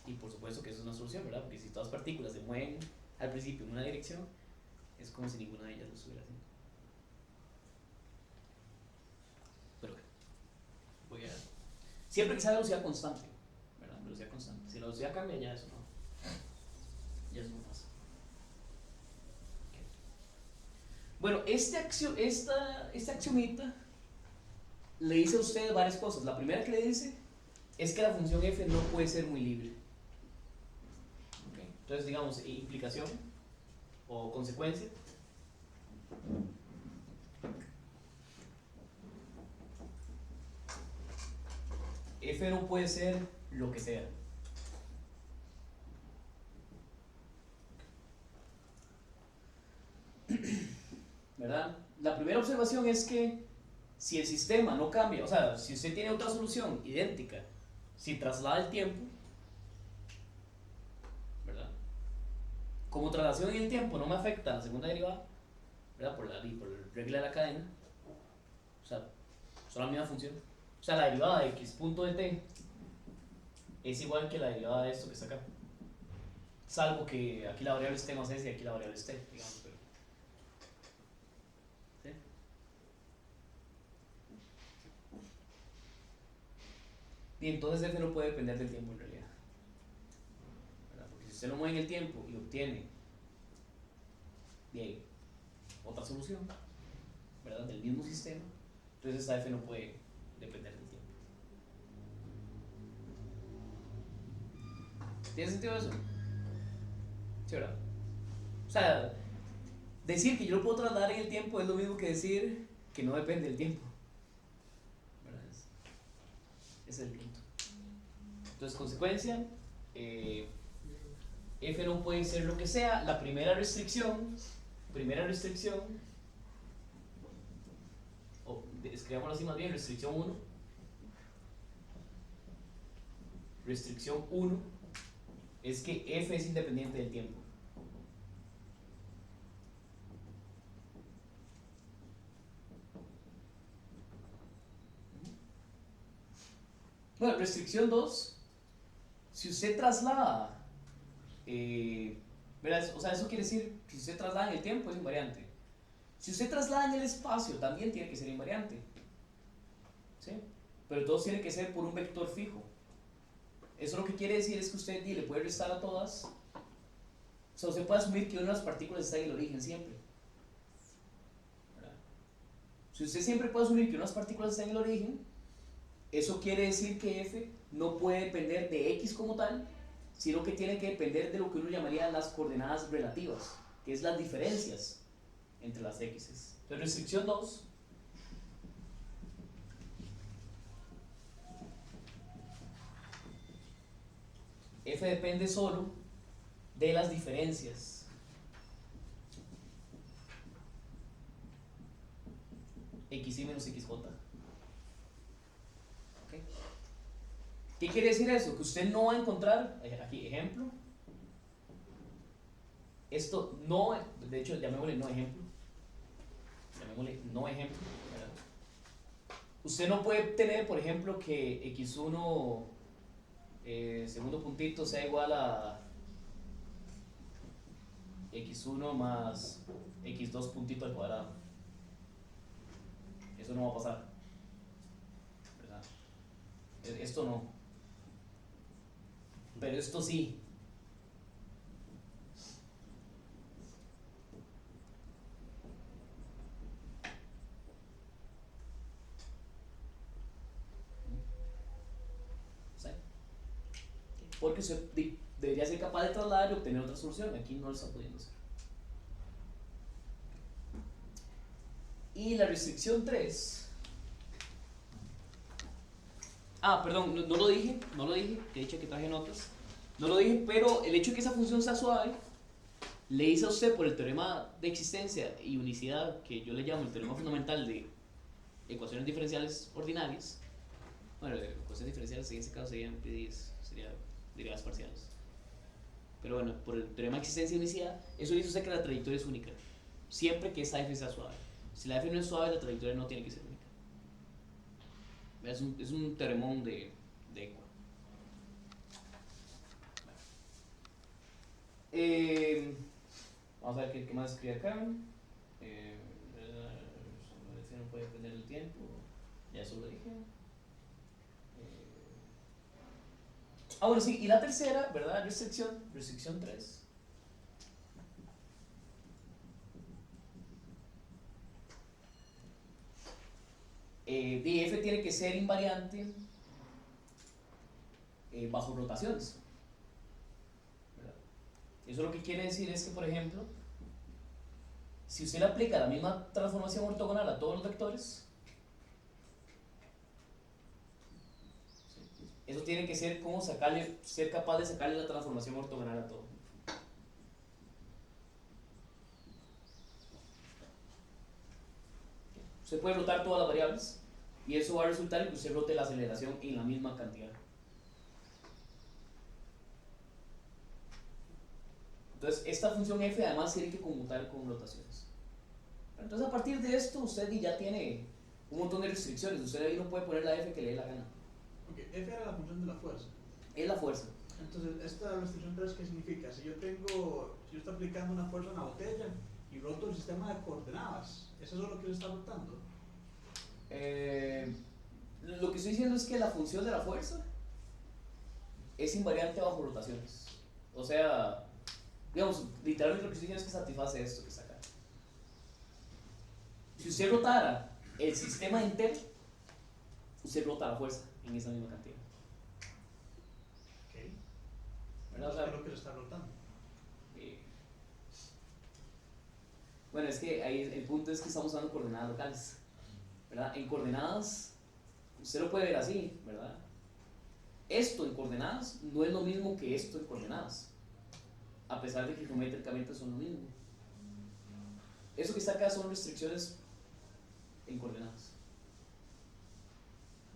Y por supuesto que eso es una solución, ¿verdad? Porque si todas las partículas se mueven al principio en una dirección, es como si ninguna de ellas lo estuviera haciendo. Pero bueno, siempre que sea velocidad constante, ¿verdad? Velocidad constante. Si la velocidad cambia, ya eso no pasa. Okay. Bueno, este axiomita le dice a usted varias cosas. La primera que le dice es que la función f no puede ser muy libre. Okay. Entonces, digamos, implicación o consecuencia. F no puede ser lo que sea. ¿Verdad? La primera observación es que si el sistema no cambia, o sea, si usted tiene otra solución idéntica, si traslada el tiempo, ¿verdad? Como traslación en el tiempo no me afecta la segunda derivada, ¿verdad? Por la regla de la cadena, o sea, son la misma función. O sea, la derivada de x punto de t es igual que la derivada de esto que está acá. Salvo que aquí la variable es t más s y aquí la variable es t, digamos. Pero, ¿sí? Y entonces f no puede depender del tiempo en realidad, ¿verdad? Porque si usted lo mueve en el tiempo y obtiene de ahí otra solución, ¿verdad? Del mismo sistema, entonces esta f no puede depender del tiempo. ¿Tiene sentido eso? Sí, ¿verdad? O sea, decir que yo lo puedo trasladar en el tiempo es lo mismo que decir que no depende del tiempo, ¿verdad? Ese es el punto. Entonces, consecuencia, f no puede ser lo que sea. La primera restricción primera restricción, o escribámoslo así más bien, restricción 1. Restricción 1 es que f es independiente del tiempo. Bueno, restricción 2, si usted traslada, ¿verdad? O sea, eso quiere decir que si usted traslada en el tiempo es invariante. Si usted traslada en el espacio también tiene que ser invariante, ¿sí? Pero todo tiene que ser por un vector fijo. Eso lo que quiere decir es que usted le puede restar a todas. O sea, usted puede asumir que una de las partículas está en el origen siempre, ¿verdad? Si usted siempre puede asumir que unas partículas están en el origen, eso quiere decir que f no puede depender de x como tal, sino que tiene que depender de lo que uno llamaría las coordenadas relativas, que es las diferencias entre las x's. Entonces, restricción 2. F depende solo de las diferencias xy menos xj. ¿Okay? ¿Qué quiere decir eso? Que usted no va a encontrar, aquí ejemplo, esto no, de hecho llamémosle no ejemplo, ¿verdad? Usted no puede tener, por ejemplo, que x1 segundo puntito sea igual a x1 más x2 puntito al cuadrado. Eso no va a pasar, ¿verdad? Esto no, pero esto sí. ¿Sí? Porque usted debería ser capaz de trasladar y obtener otra solución. Aquí no lo está pudiendo hacer. Y la restricción 3. Perdón, no lo dije, que he dicho que traje notas. No lo dije, pero el hecho de que esa función sea suave le dice a usted por el teorema de existencia y unicidad, que yo le llamo el teorema fundamental de ecuaciones diferenciales ordinarias. Bueno, ecuaciones diferenciales en ese caso serían PDEs, serían derivadas parciales. Pero bueno, por el teorema de existencia y unicidad, eso dice usted que la trayectoria es única, siempre que esa f sea suave. Si la f no es suave, la trayectoria no tiene que ser única. Es un teoremón de ecua. Vamos a ver qué más escribe acá. No puede depender del tiempo. Ya eso lo dije. Bueno, sí, y la tercera, ¿verdad? Restricción 3. df tiene que ser invariante bajo rotaciones, ¿verdad? Eso lo que quiere decir es que, por ejemplo, si usted le aplica la misma transformación ortogonal a todos los vectores, eso tiene que ser como ser capaz de sacarle la transformación ortogonal a todo. Usted puede rotar todas las variables y eso va a resultar en que usted rote la aceleración en la misma cantidad. Entonces, esta función f además tiene que conmutar con rotaciones. Entonces, a partir de esto, usted ya tiene un montón de restricciones. Usted ahí no puede poner la f que le dé la gana. Ok, f era la función de la fuerza. Es la fuerza. Entonces, esta restricción 3, ¿qué significa? Si yo estoy aplicando una fuerza a una botella y roto el sistema de coordenadas, ¿eso es lo que le está rotando? Lo que estoy diciendo es que la función de la fuerza es invariante bajo rotaciones. O sea, digamos, literalmente lo que estoy diciendo es que satisface esto que está acá. Si usted rotara el sistema entero, usted rota la fuerza en esa misma cantidad. Ok. ¿Verdad? O ¿Qué sea, es lo que le está rotando? Bueno, es que ahí el punto es que estamos usando coordenadas locales, ¿verdad? En coordenadas, usted lo puede ver así, ¿verdad? Esto en coordenadas no es lo mismo que esto en coordenadas, a pesar de que geométricamente son lo mismo. eso que está acá son restricciones en coordenadas.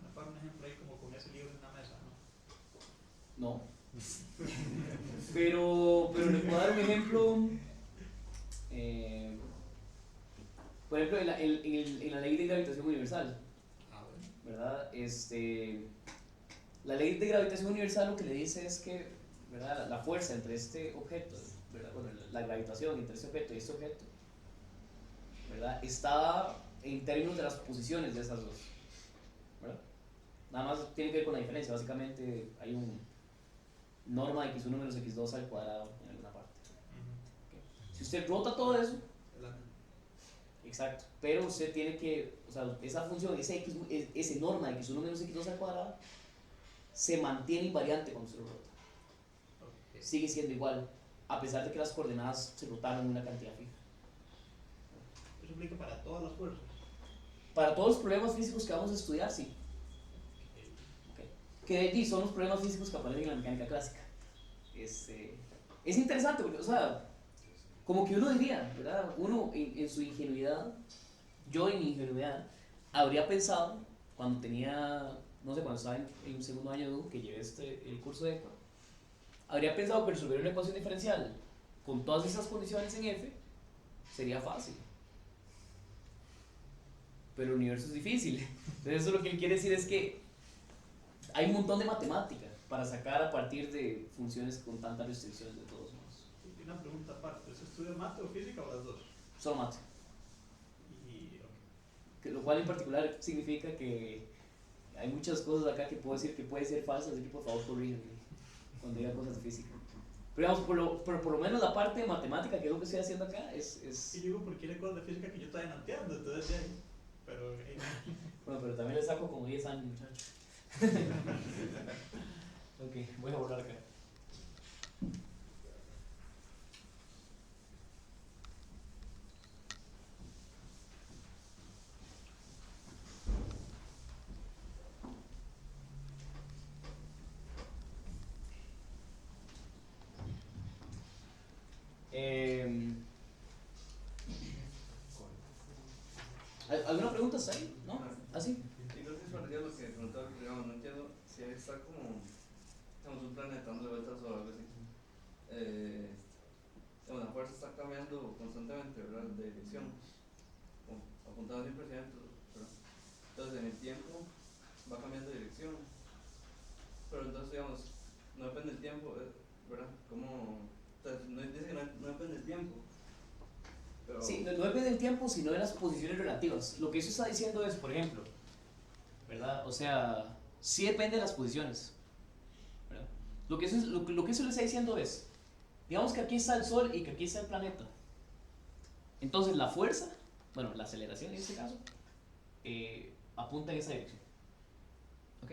Me pongo un ejemplo ahí como con ese libro en una mesa, ¿no? No. Pero le puedo dar un ejemplo. Por ejemplo, en la ley de gravitación universal, ¿verdad? La ley de gravitación universal lo que le dice es que, ¿verdad? La fuerza entre este objeto, ¿verdad? Bueno, la gravitación entre este objeto y este objeto, ¿verdad? Está en términos de las posiciones de esas dos, ¿verdad? Nada más tiene que ver con la diferencia. Básicamente hay un norma de x1 menos x2 al cuadrado en alguna parte. Okay. Si usted rota todo eso, exacto, pero usted tiene que, o sea, esa función, ese norma de x1 menos x2 al cuadrado, se mantiene invariante cuando se lo rota. Sigue siendo igual, a pesar de que las coordenadas se rotaron en una cantidad fija. Eso aplica para todas las fuerzas. Para todos los problemas físicos que vamos a estudiar, sí. Okay. Que son los problemas físicos que aparecen en la mecánica clásica. Es interesante porque, o sea, como que uno diría, ¿verdad? Uno en su ingenuidad, yo en mi ingenuidad, habría pensado, cuando tenía, no sé, cuando estaba en segundo año de U, que llevé el curso de ECO, habría pensado que resolver una ecuación diferencial con todas esas condiciones en F sería fácil. Pero el universo es difícil. Entonces eso lo que él quiere decir es que hay un montón de matemática para sacar a partir de funciones con tantas restricciones de todos modos. Y una pregunta aparte, ¿es estudio mate o física o las dos? Solo mate. Y, Lo cual en particular significa que hay muchas cosas acá que puedo decir que pueden ser falsas, así que por favor corríjanme cuando diga cosas de física. Pero digamos, por lo menos la parte de matemática, que es lo que estoy haciendo acá, y digo, porque hay cosas de física que yo todavía no entiendo, entonces ya, pero... Bueno, pero también le saco como 10 años, muchacho. Ok, voy a borrar acá. ¿Alguna pregunta hasta ahí? ¿No? ¿Así? Y creo que es parecido a lo que preguntaba, digamos, no entiendo si ahí está como, digamos, un planeta dando vueltas o algo así. Digamos, la fuerza está cambiando constantemente, ¿verdad? De dirección, apuntando siempre hacia adentro, ¿verdad? Entonces, en el tiempo va cambiando de dirección, pero entonces, digamos, no depende del tiempo, ¿verdad? Como, entonces, dice que no depende del tiempo. Pero... Sí, no depende del tiempo, sino de las posiciones relativas. Lo que eso está diciendo es, por ejemplo, ¿verdad? O sea, sí depende de las posiciones, ¿verdad? Lo que eso le está diciendo es, digamos que aquí está el Sol y que aquí está el planeta. Entonces la fuerza, bueno, la aceleración en este caso, apunta en esa dirección. ¿Ok?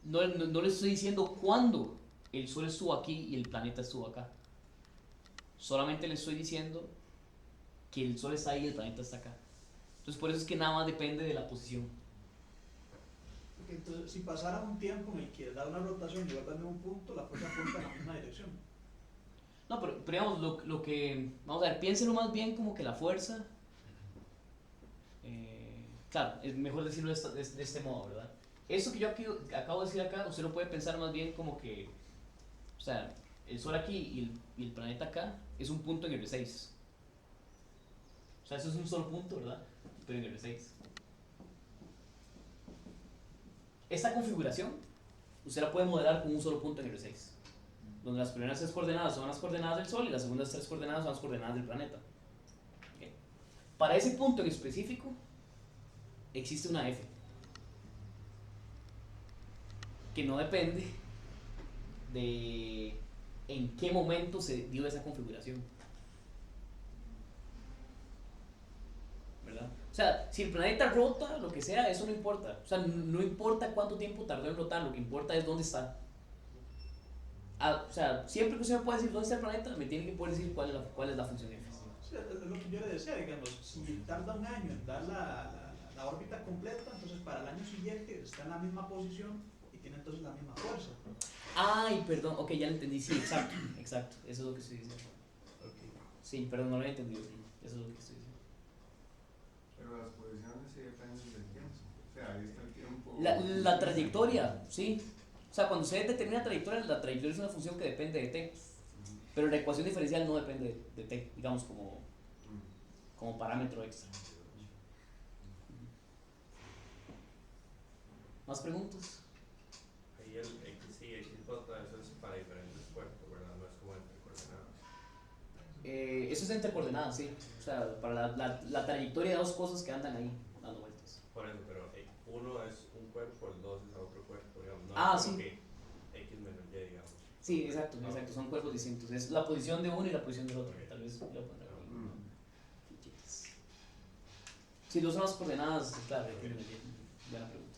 No le estoy diciendo cuándo el Sol estuvo aquí y el planeta estuvo acá. Solamente le estoy diciendo que el Sol está ahí y el planeta está acá. Entonces por eso es que nada más depende de la posición. Porque entonces, si pasara un tiempo en el que da una rotación y vuelve a un punto, la fuerza apunta en la misma dirección. No, pero digamos, lo que... Vamos a ver, piénselo más bien como que la fuerza... claro, es mejor decirlo de este modo, ¿verdad? Eso que yo acabo de decir acá, usted lo puede pensar más bien como que... O sea, el Sol aquí y el planeta acá es un punto en R6. O sea, eso es un solo punto, ¿verdad? Pero en R6. Esta configuración, usted la puede modelar con un solo punto en R6. Donde las primeras 3 coordenadas son las coordenadas del Sol y las segundas 3 coordenadas son las coordenadas del planeta. ¿Okay? Para ese punto en específico, existe una F. Que no depende de en qué momento se dio esa configuración. ¿Verdad? O sea, si el planeta rota, lo que sea, eso no importa. O sea, no importa cuánto tiempo tardó en rotar, lo que importa es dónde está. O sea, siempre que usted me pueda decir dónde está el planeta, me tiene que poder decir cuál es la función de F. Sí, es lo que yo le decía, digamos, si tarda un año en dar la órbita completa, entonces para el año siguiente está en la misma posición y tiene entonces la misma fuerza. Ay, perdón, ok, ya lo entendí, sí, exacto, eso es lo que estoy diciendo. Okay. Sí, perdón, no lo había entendido. Eso es lo que estoy diciendo. Pero las posiciones sí dependen del tiempo. O sea, ahí está el tiempo. La trayectoria, sí. O sea, cuando se determina trayectoria, la trayectoria es una función que depende de t. Pero la ecuación diferencial no depende de t, digamos, como parámetro extra. ¿Más preguntas? Ahí el X y XJ, eso es para diferentes cuerpos, ¿verdad? No es como entre coordenadas. Eso es entre coordenadas, sí. O sea, para la trayectoria de dos cosas que andan ahí dando vueltas. Por eso, pero uno es un cuerpo, el dos es otro cuerpo, digamos. No Ah, es como sí. que X menos Y, digamos. Sí, exacto, exacto. Son cuerpos distintos. Es la posición de uno y la posición del otro. Tal vez lo pondré aquí. Fichitas. Sí, los son las coordenadas, claro. Buena pregunta.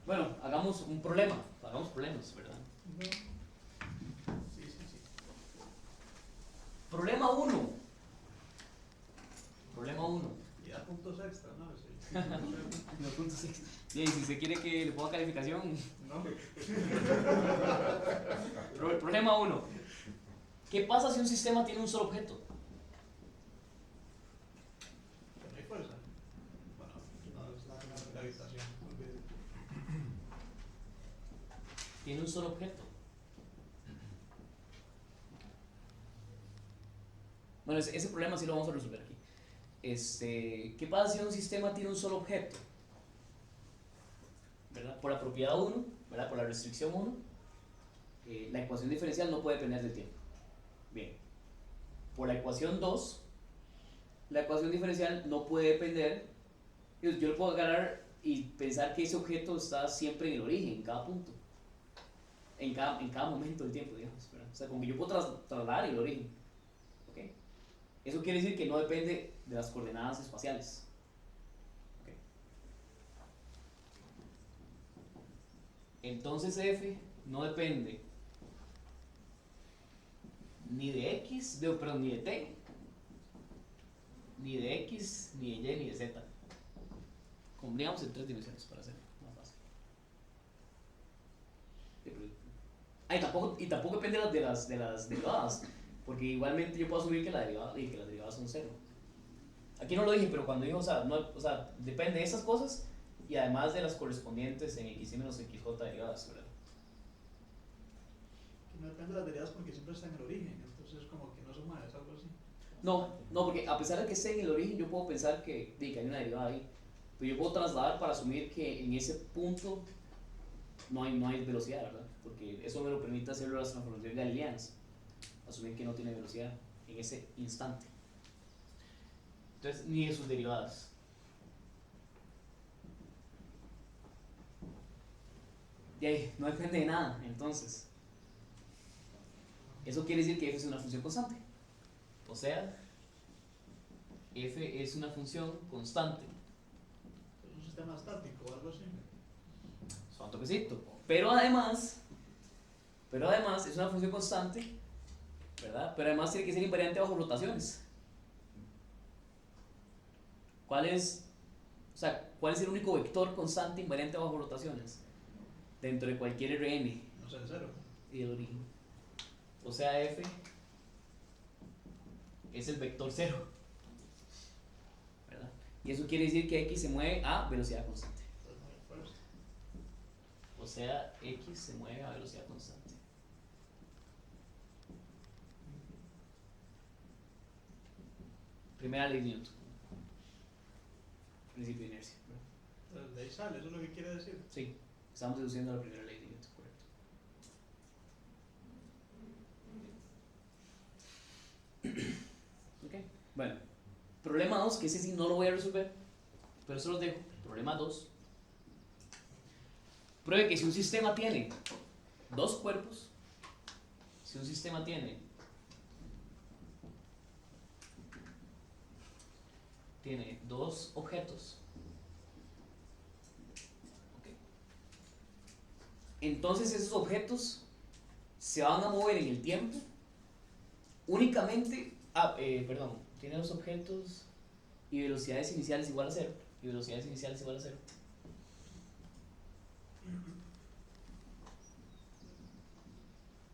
Bueno, hagamos un problema. Hagamos problemas, ¿verdad? Sí, sí, sí. Problema 1. Problema 1. Y da puntos extra, ¿no? Sí. Los puntos extra. Bien, si se quiere que le ponga calificación. ¿No? Problema 1. ¿Qué pasa si un sistema tiene un solo objeto? Que no hay fuerza. Bueno, no es la gravitación. olvídate. Tiene un solo objeto. Bueno, ese problema sí lo vamos a resolver aquí. ¿Qué pasa si un sistema tiene un solo objeto? ¿Verdad? Por la propiedad 1, ¿verdad? Por la restricción 1, la ecuación diferencial no puede depender del tiempo. Bien. Por la ecuación 2, la ecuación diferencial no puede depender. Yo lo puedo agarrar y pensar que ese objeto está siempre en el origen, en cada punto. En cada momento del tiempo, digamos. ¿Verdad? O sea, como que yo puedo trasladar el origen. ¿Ok? Eso quiere decir que no depende de las coordenadas espaciales. ¿Ok? Entonces f no depende ni de x, perdón, ni de t, ni de x, ni de y, ni de z. Combinamos en 3 dimensiones para hacerlo más fácil. Y tampoco depende de las derivadas, porque igualmente yo puedo asumir que las derivadas son 0. Aquí no lo dije, pero cuando digo, o sea, depende de esas cosas y además de las correspondientes en x y menos xj derivadas, ¿verdad? Que no depende de las derivadas porque siempre está en el origen. Entonces, como que no suma, es algo así. No, porque a pesar de que esté en el origen, yo puedo pensar que hay una derivada ahí. Pero yo puedo trasladar para asumir que en ese punto no hay velocidad, ¿verdad? Porque eso me lo permite hacerlo las transformaciones galileanas. Asumir que no tiene velocidad en ese instante. Entonces, ni de sus derivadas. Y ahí, no depende de nada, entonces. Eso quiere decir que f es una función constante. O sea, f es una función constante. Es un sistema estático o algo así. Suena un toquecito. Pero además es una función constante, ¿verdad? Pero además tiene que ser invariante bajo rotaciones. ¿Cuál es el único vector constante invariante bajo rotaciones? Dentro de cualquier Rn No sé, el cero. y el origen. O sea, f es el vector 0, ¿verdad? Y eso quiere decir que x se mueve a velocidad constante. Entonces no hay fuerza. O sea, x se mueve a velocidad constante. Primera ley de Newton. Principio de inercia, ¿verdad? Entonces, de ahí sale, eso es lo que quiere decir. Sí, estamos deduciendo la primera ley de Newton, correcto. Ok, bueno. Problema 2, que ese sí no lo voy a resolver, pero eso los dejo. Problema 2. Pruebe que si un sistema tiene dos cuerpos, si un sistema tiene dos objetos, okay, entonces esos objetos se van a mover en el tiempo únicamente, tiene dos objetos y velocidades iniciales igual a 0, y velocidades iniciales igual a 0.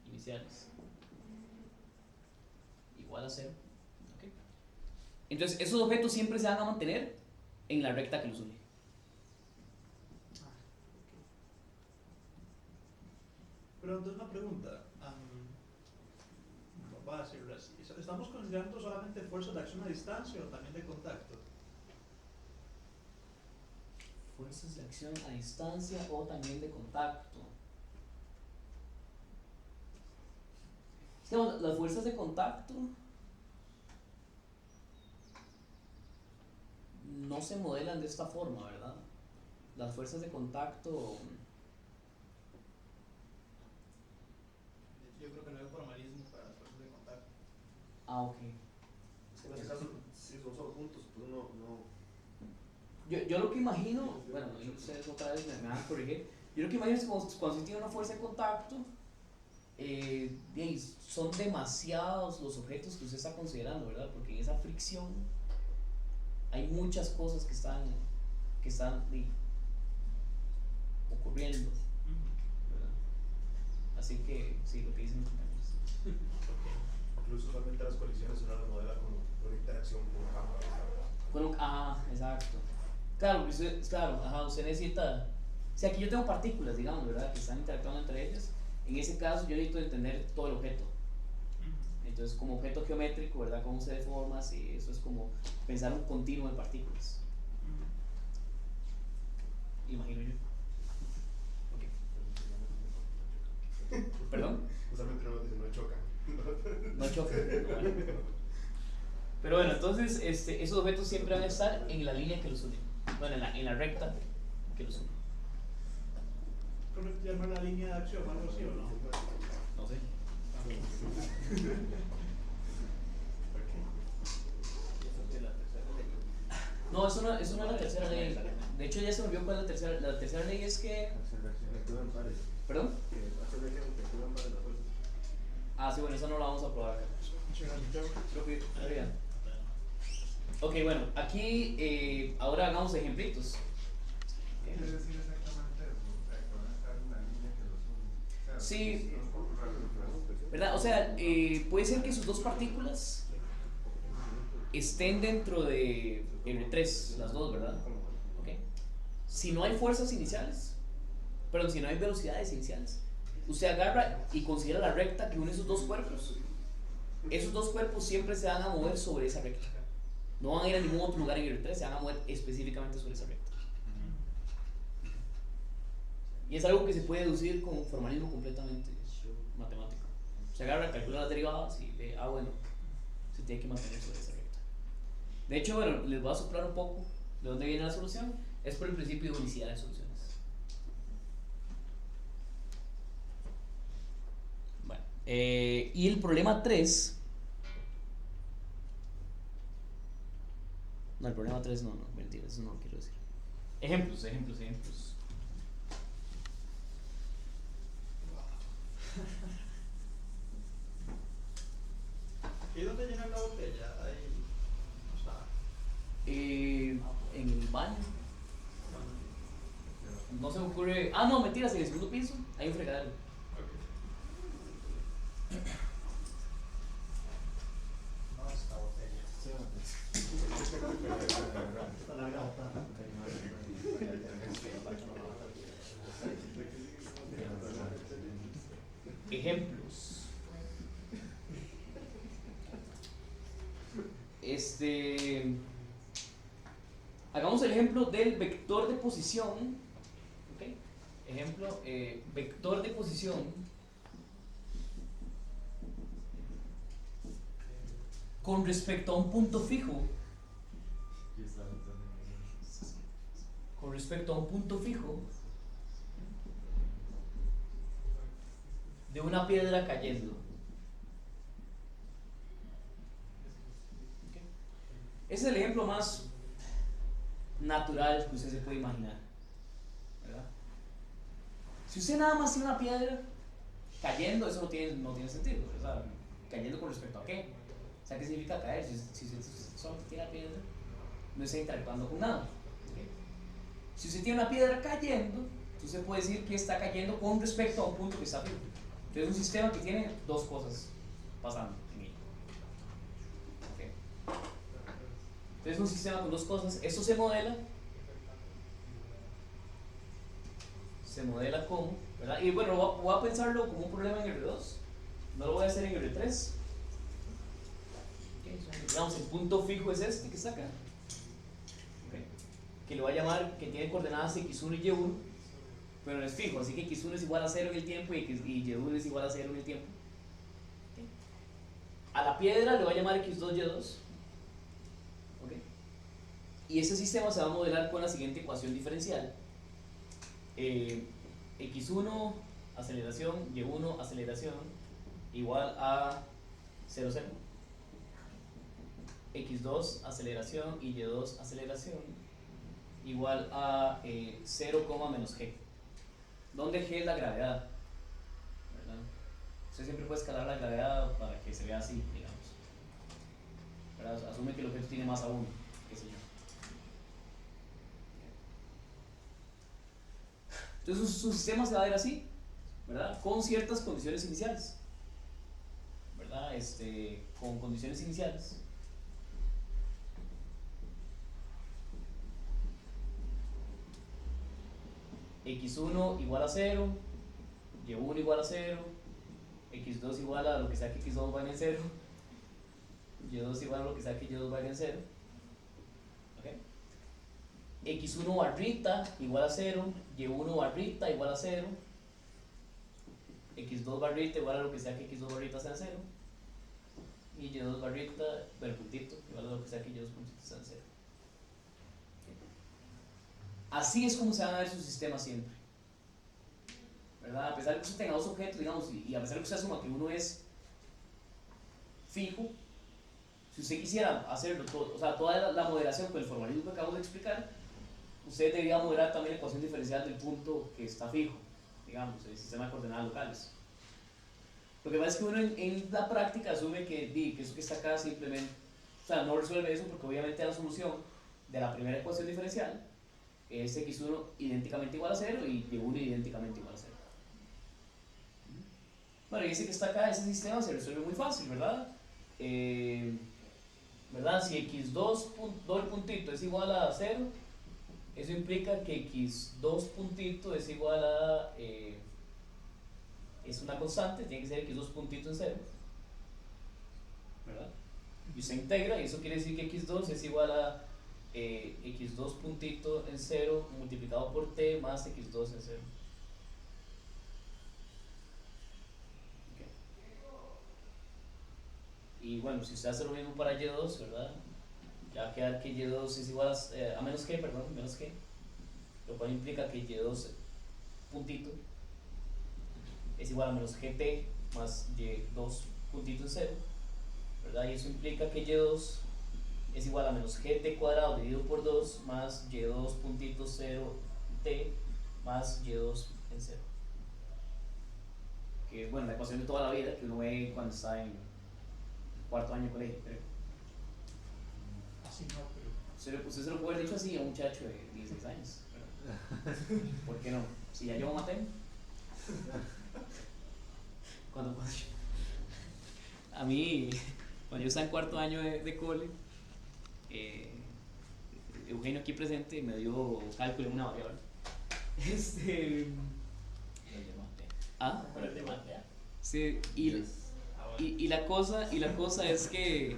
Iniciales igual a 0. ¿Okay? Entonces esos objetos siempre se van a mantener en la recta que los une. Pero entonces una pregunta, voy a decirlo así, ¿estamos considerando solamente fuerzas de acción a distancia o también de contacto? Fuerzas de acción a distancia o también de contacto. Digamos, las fuerzas de contacto no se modelan de esta forma, ¿verdad? Las fuerzas de contacto... Yo creo que no hay formalismo para las fuerzas de contacto. Ah, ok. En este caso, si son solo puntos, pues no. Yo lo que imagino, bueno, y ustedes otra vez me van a corregir, yo lo que imagino es que cuando se tiene una fuerza de contacto, son demasiados los objetos que usted está considerando, ¿verdad? Porque en esa fricción hay muchas cosas que están ocurriendo, ¿verdad? Así que, sí, lo que dicen mis compañeros. Incluso usualmente las colisiones uno las modela como una interacción con un campo. Exacto. Claro, usted necesita... O sea, aquí yo tengo partículas, digamos, ¿verdad? Que están interactuando entre ellas. En ese caso yo necesito entender todo el objeto. Entonces, como objeto geométrico, ¿verdad? Cómo se deforma, sí, eso es como pensar un continuo de partículas. Imagino yo. Okay. ¿Perdón? Usualmente no chocan. No chocan. Pero bueno, entonces esos objetos siempre van a estar en la línea que los une. Bueno, en la recta que los une. ¿Cómo se llama la línea de acción? ¿Algo así o no? No sé. No, eso no es la tercera ley. De hecho, ya se me olvidó cuál es la tercera. La tercera ley es que... ¿Perdón? Ah, sí, bueno, esa no la vamos a probar. Creo que... Ok, bueno, aquí ahora hagamos ejemplitos. ¿Qué quiere decir exactamente eso? O sea, que van a estar en una línea que los une. O sea, Sí. no es por ¿Verdad? O sea, puede ser que sus dos partículas estén dentro de R3, las dos, ¿verdad? ¿Okay? Si no hay fuerzas iniciales, perdón, si no hay velocidades iniciales, usted agarra y considera la recta que une esos dos cuerpos. Esos dos cuerpos siempre se van a mover sobre esa recta. No van a ir a ningún otro lugar en R3, se van a mover específicamente sobre esa recta. Y es algo que se puede deducir con formalismo completamente matemático. Se agarra, calcula las derivadas y ve, bueno, se tiene que mantener sobre esa recta. De hecho, bueno, les voy a soplar un poco de dónde viene la solución. Es por el principio de unicidad de soluciones. Bueno, y el problema 3. No, el problema 3 no, mentira, eso no lo quiero decir. Ejemplos. ¿Y dónde llenan la botella? Ahí no está. En el baño. No se me ocurre. Ah, no, mentiras, en el segundo piso hay un fregadero. No está botella. Está larga botella. Ejemplos. Hagamos el ejemplo del vector de posición. ¿Okay? Ejemplo, vector de posición con respecto a un punto fijo. Con respecto a un punto fijo de una piedra cayendo. ¿Okay? Ese es el ejemplo más natural que usted se puede imaginar, ¿verdad? Si usted nada más tiene una piedra cayendo, eso no tiene sentido, ¿verdad? ¿Cayendo con respecto a qué? O sea, ¿qué significa caer? Si usted solo tiene la piedra, no está interactuando con nada. ¿Okay? Si usted tiene una piedra cayendo, entonces puede decir que está cayendo con respecto a un punto que está fijo. Entonces es un sistema que tiene dos cosas pasando en él. Entonces es un sistema con dos cosas. Esto se modela como, ¿verdad? Y bueno, voy a pensarlo como un problema en R2. No lo voy a hacer en R3. Digamos, el punto fijo es este que está acá. Okay. Que lo voy a llamar, que tiene coordenadas x1 y y1, pero no es fijo, así que x1 es igual a 0 en el tiempo y y1 es igual a 0 en el tiempo. Okay. A la piedra le voy a llamar x2, y2. Okay. Y ese sistema se va a modelar con la siguiente ecuación diferencial. X1 aceleración, y1 aceleración igual a 0, 0. X2 aceleración y y2 aceleración igual a 0, menos g, donde g es la gravedad, ¿verdad? Usted siempre puede escalar la gravedad para que se vea así, digamos, ¿verdad? Asume que el objeto tiene masa 1, qué sé yo. Entonces su sistema se va a ver así, ¿verdad? Con ciertas condiciones iniciales, ¿verdad? Con condiciones iniciales. X1 igual a 0, Y1 igual a 0, X2 igual a lo que sea que X2 vaya en 0, Y2 igual a lo que sea que Y2 vaya en 0. ¿Okay? X1 barrita igual a 0, Y1 barrita igual a 0, X2 barrita igual a lo que sea que X2 barrita sea 0, y Y2 barrita, bueno, puntito, igual a lo que sea que Y2 puntito sea 0. Así es como se van a ver sus sistemas siempre, ¿verdad? A pesar de que usted tenga dos objetos, digamos, y a pesar de que usted asuma que uno es fijo, si usted quisiera hacerlo todo, o sea, toda la modelación con el formalismo que acabo de explicar, usted debería modelar también la ecuación diferencial del punto que está fijo, digamos, el sistema de coordenadas locales. Lo que pasa es que uno en la práctica asume que eso que está acá simplemente, o sea, no resuelve eso porque obviamente la solución de la primera ecuación diferencial es x1 idénticamente igual a 0 y y1 idénticamente igual a 0. Bueno, y ese que está acá, ese sistema se resuelve muy fácil, ¿verdad? ¿Verdad? Si x2 doble puntito es igual a 0, eso implica que x2 puntito es igual a... es una constante, tiene que ser x2 puntito en 0, ¿verdad? Y usted integra y eso quiere decir que x2 es igual a x2 puntito en 0 multiplicado por t más x2 en 0. Okay. Y bueno, si usted hace lo mismo para y2, ¿verdad? Ya va a quedar que y2 es igual a menos g, perdón, menos g, lo cual implica que y2 puntito es igual a menos gt más y2 puntito en 0, ¿verdad? Y eso implica que y2 es igual a menos gt cuadrado dividido por 2 más y2 puntito 0 t más y2 en 0. Que es, bueno, la ecuación de toda la vida que uno ve cuando está en cuarto año de colegio, creo. Así no, pero... Usted se lo puede haber dicho así a un muchacho de 16 años, ¿verdad? ¿Por qué no? Si ya yo maté. A mí, cuando yo estaba en cuarto año de cole, Eugenio aquí presente me dio cálculo en una variable. ¿Ah? Pero el de Matea. Sí, y la cosa es que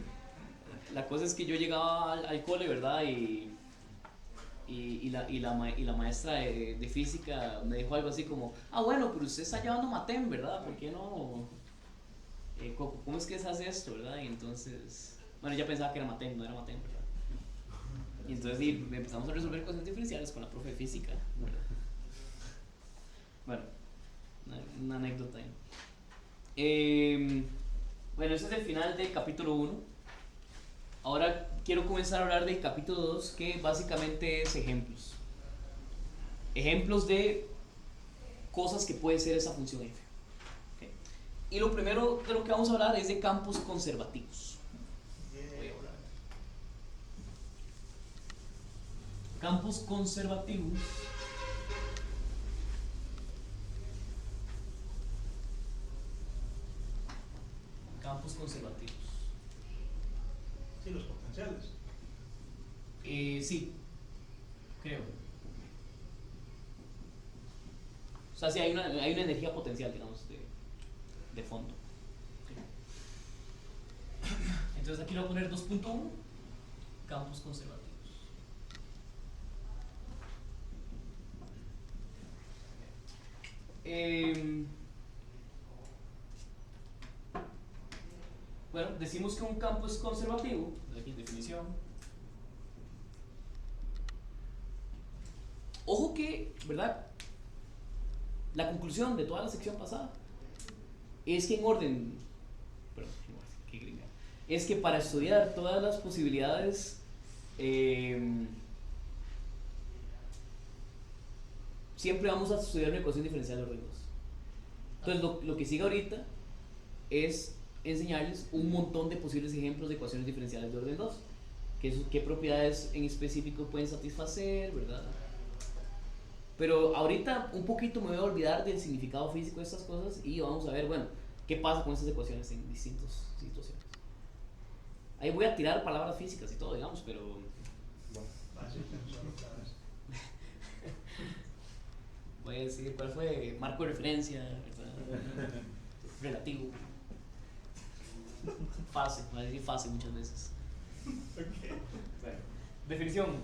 yo llegaba al cole, ¿verdad? Y la maestra de física me dijo algo así como, bueno, pero usted está llevando Matem, ¿verdad? ¿Por qué no? ¿Cómo es que se hace esto, verdad? Y entonces, bueno, ella pensaba que era Matem, no era Matem, ¿verdad? Y entonces empezamos a resolver ecuaciones diferenciales con la profe de física, ¿verdad? Bueno, una anécdota ahí. Bueno, ese es el final del capítulo 1. Ahora quiero comenzar a hablar del capítulo 2, que básicamente es ejemplos. Ejemplos de cosas que puede ser esa función f. ¿Okay? Y lo primero de lo que vamos a hablar es de campos conservativos. Voy a hablar. Campos conservativos. Campos conservativos. Sí, los potenciales. Sí, creo. O sea, sí hay una energía potencial, digamos, de fondo. Entonces aquí le voy a poner 2.1, campos conservativos. Bueno, decimos que un campo es conservativo, aquí definición. Ojo que, ¿verdad? La conclusión de toda la sección pasada es que en orden, perdón, qué gringa, es que para estudiar todas las posibilidades siempre vamos a estudiar una ecuación diferencial de orden 2. Entonces lo que sigue ahorita es enseñarles un montón de posibles ejemplos de ecuaciones diferenciales de orden 2, qué propiedades en específico pueden satisfacer, ¿verdad? Pero ahorita un poquito me voy a olvidar del significado físico de estas cosas y vamos a ver, bueno, qué pasa con estas ecuaciones en distintas situaciones. Ahí voy a tirar palabras físicas y todo, digamos, pero... voy a decir cuál fue marco de referencia, ¿verdad? Relativo. Fase, voy a decir fase muchas veces. Okay. Bueno, definición.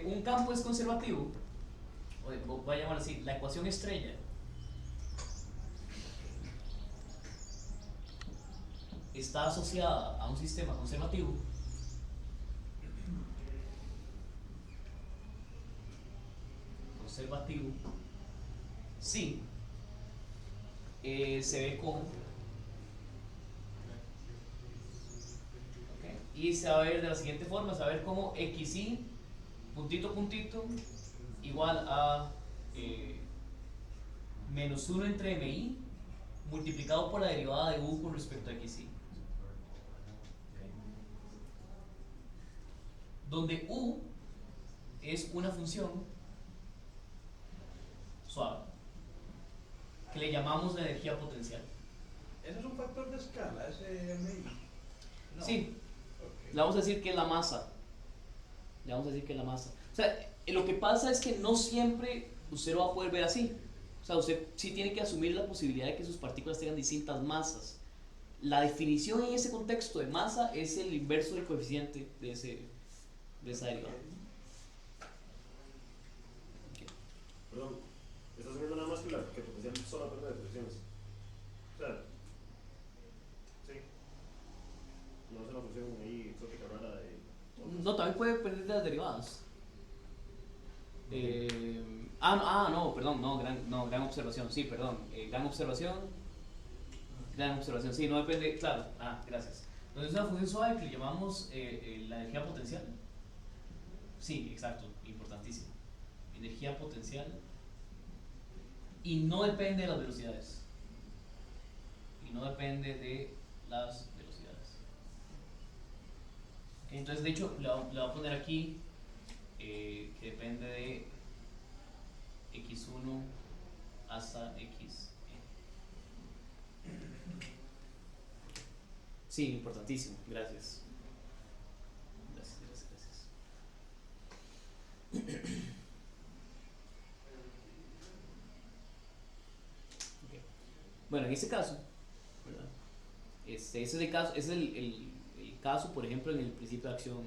Un campo es conservativo, voy a llamar así, la ecuación estrella está asociada a un sistema conservativo sí se ve como y se va a ver de la siguiente forma, se va a ver como xy puntito puntito igual a menos 1 entre mi multiplicado por la derivada de u con respecto a xy, donde u es una función suave que le llamamos la energía potencial. ¿Eso es un factor de escala, ese MI? No. Sí, Okay. le vamos a decir que es la masa. O sea, lo que pasa es que no siempre usted lo va a poder ver así. O sea, usted sí tiene que asumir la posibilidad de que sus partículas tengan distintas masas. La definición en ese contexto de masa es el inverso del coeficiente de esa derivada. Okay. Perdón, estás asumiendo nada más que potencial solo aprende de definiciones. O sea, sí. No es una función ahí exótica rara de... No, también puede depender de las derivadas. No, perdón, gran observación, sí, perdón. Gran observación, sí, no depende, claro, gracias. Entonces es una función suave que le llamamos la energía potencial. Sí, exacto, importantísimo. Energía potencial. Y no depende de las velocidades. Entonces, de hecho, le voy a poner aquí que depende de x1 hasta x. Sí, importantísimo, gracias. Okay. Bueno, en este caso, ¿verdad? Ese es el caso, el caso, por ejemplo, en el principio de acción,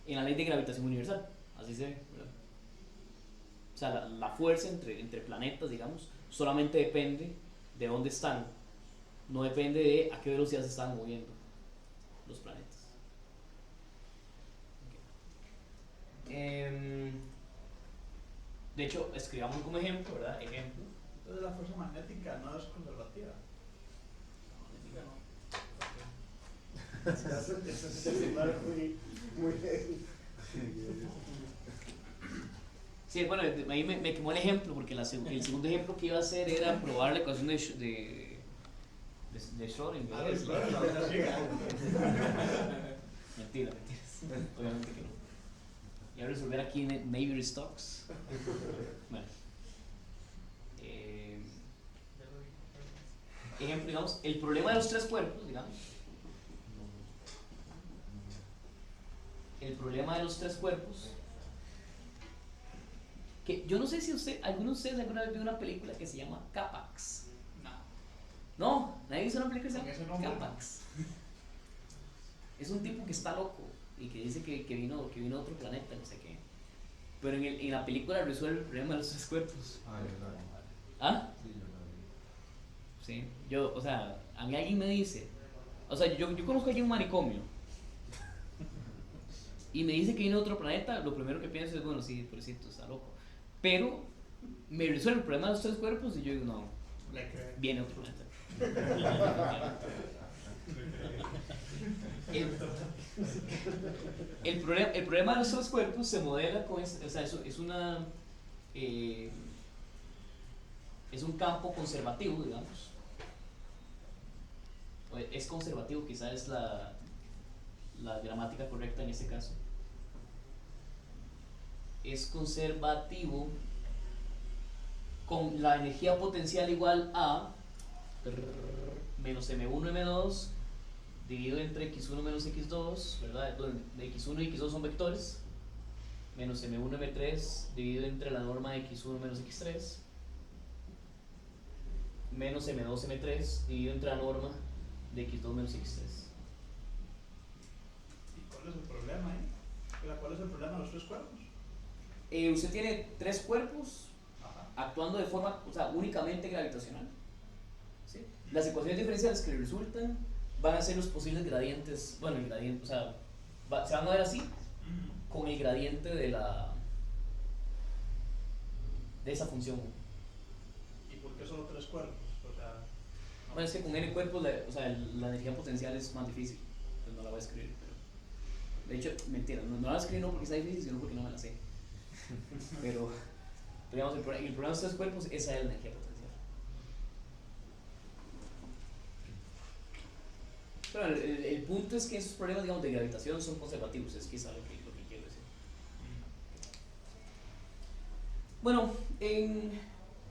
en la ley de gravitación universal, así se ve, ¿verdad? O sea, la fuerza entre planetas, digamos, solamente depende de dónde están, no depende de a qué velocidad se están moviendo los planetas. Okay. De hecho, escribamos como ejemplo, ¿verdad? Ejemplo. Entonces la fuerza magnética no es conservativa. La magnética no. Okay. Eso es celular muy Sí, bueno, ahí me quemó el ejemplo porque el segundo ejemplo que iba a hacer era probar la ecuación de Schrödinger. Mentira, obviamente que no. Y a resolver aquí en Navy Stocks. Bueno. Ejemplo, digamos, el problema de los tres cuerpos, digamos. el problema de los tres cuerpos, que yo no sé si alguno de ustedes alguna vez vio una película que se llama Capax. No, nadie hizo una película que se Con ese llama nombre. Capax. Es un tipo que está loco y que dice que vino de otro planeta, no sé qué. Pero en la película resuelve el problema de los tres cuerpos. Ah, yo la vi. ¿Ah? Sí, yo la vi. Sí, o sea, a mí alguien me dice, o sea, yo conozco aquí un manicomio y me dice que viene de otro planeta, lo primero que pienso es, bueno, sí, pobrecito, está loco. Pero me resuelve el problema de los tres cuerpos y yo digo, no, Le creo. viene de otro planeta. El problema de los tres cuerpos se modela con, o sea, es un campo conservativo, digamos. O es conservativo, quizás es la gramática correcta en este caso. Es conservativo con la energía potencial igual a menos m1 m2 dividido entre x1 menos x2, ¿verdad? Donde x1 y x2 son vectores, menos m1 m3 dividido entre la norma de x1 menos x3, menos m2 m3 dividido entre la norma de x2 menos x3. ¿Y cuál es el problema ahí? ¿Cuál es el problema de los tres cuerpos? Usted tiene tres cuerpos Ajá. actuando de forma, o sea, únicamente gravitacional. ¿Sí? Las ecuaciones diferenciales que le resultan van a ser los posibles gradientes, bueno, el gradiente, o sea, se van a ver así con el gradiente de esa función. ¿Y por qué solo tres cuerpos? O sea, no. Bueno, es que con n cuerpos, o sea, la energía potencial es más difícil, entonces no la voy a escribir, pero de hecho, mentira, no la voy a escribir no porque está difícil, sino porque no me la sé. Pero digamos, el problema de los tres cuerpos, esa es la energía potencial. Pero el punto es que esos problemas, digamos, de gravitación son conservativos, es quizá lo que quiero decir. Bueno,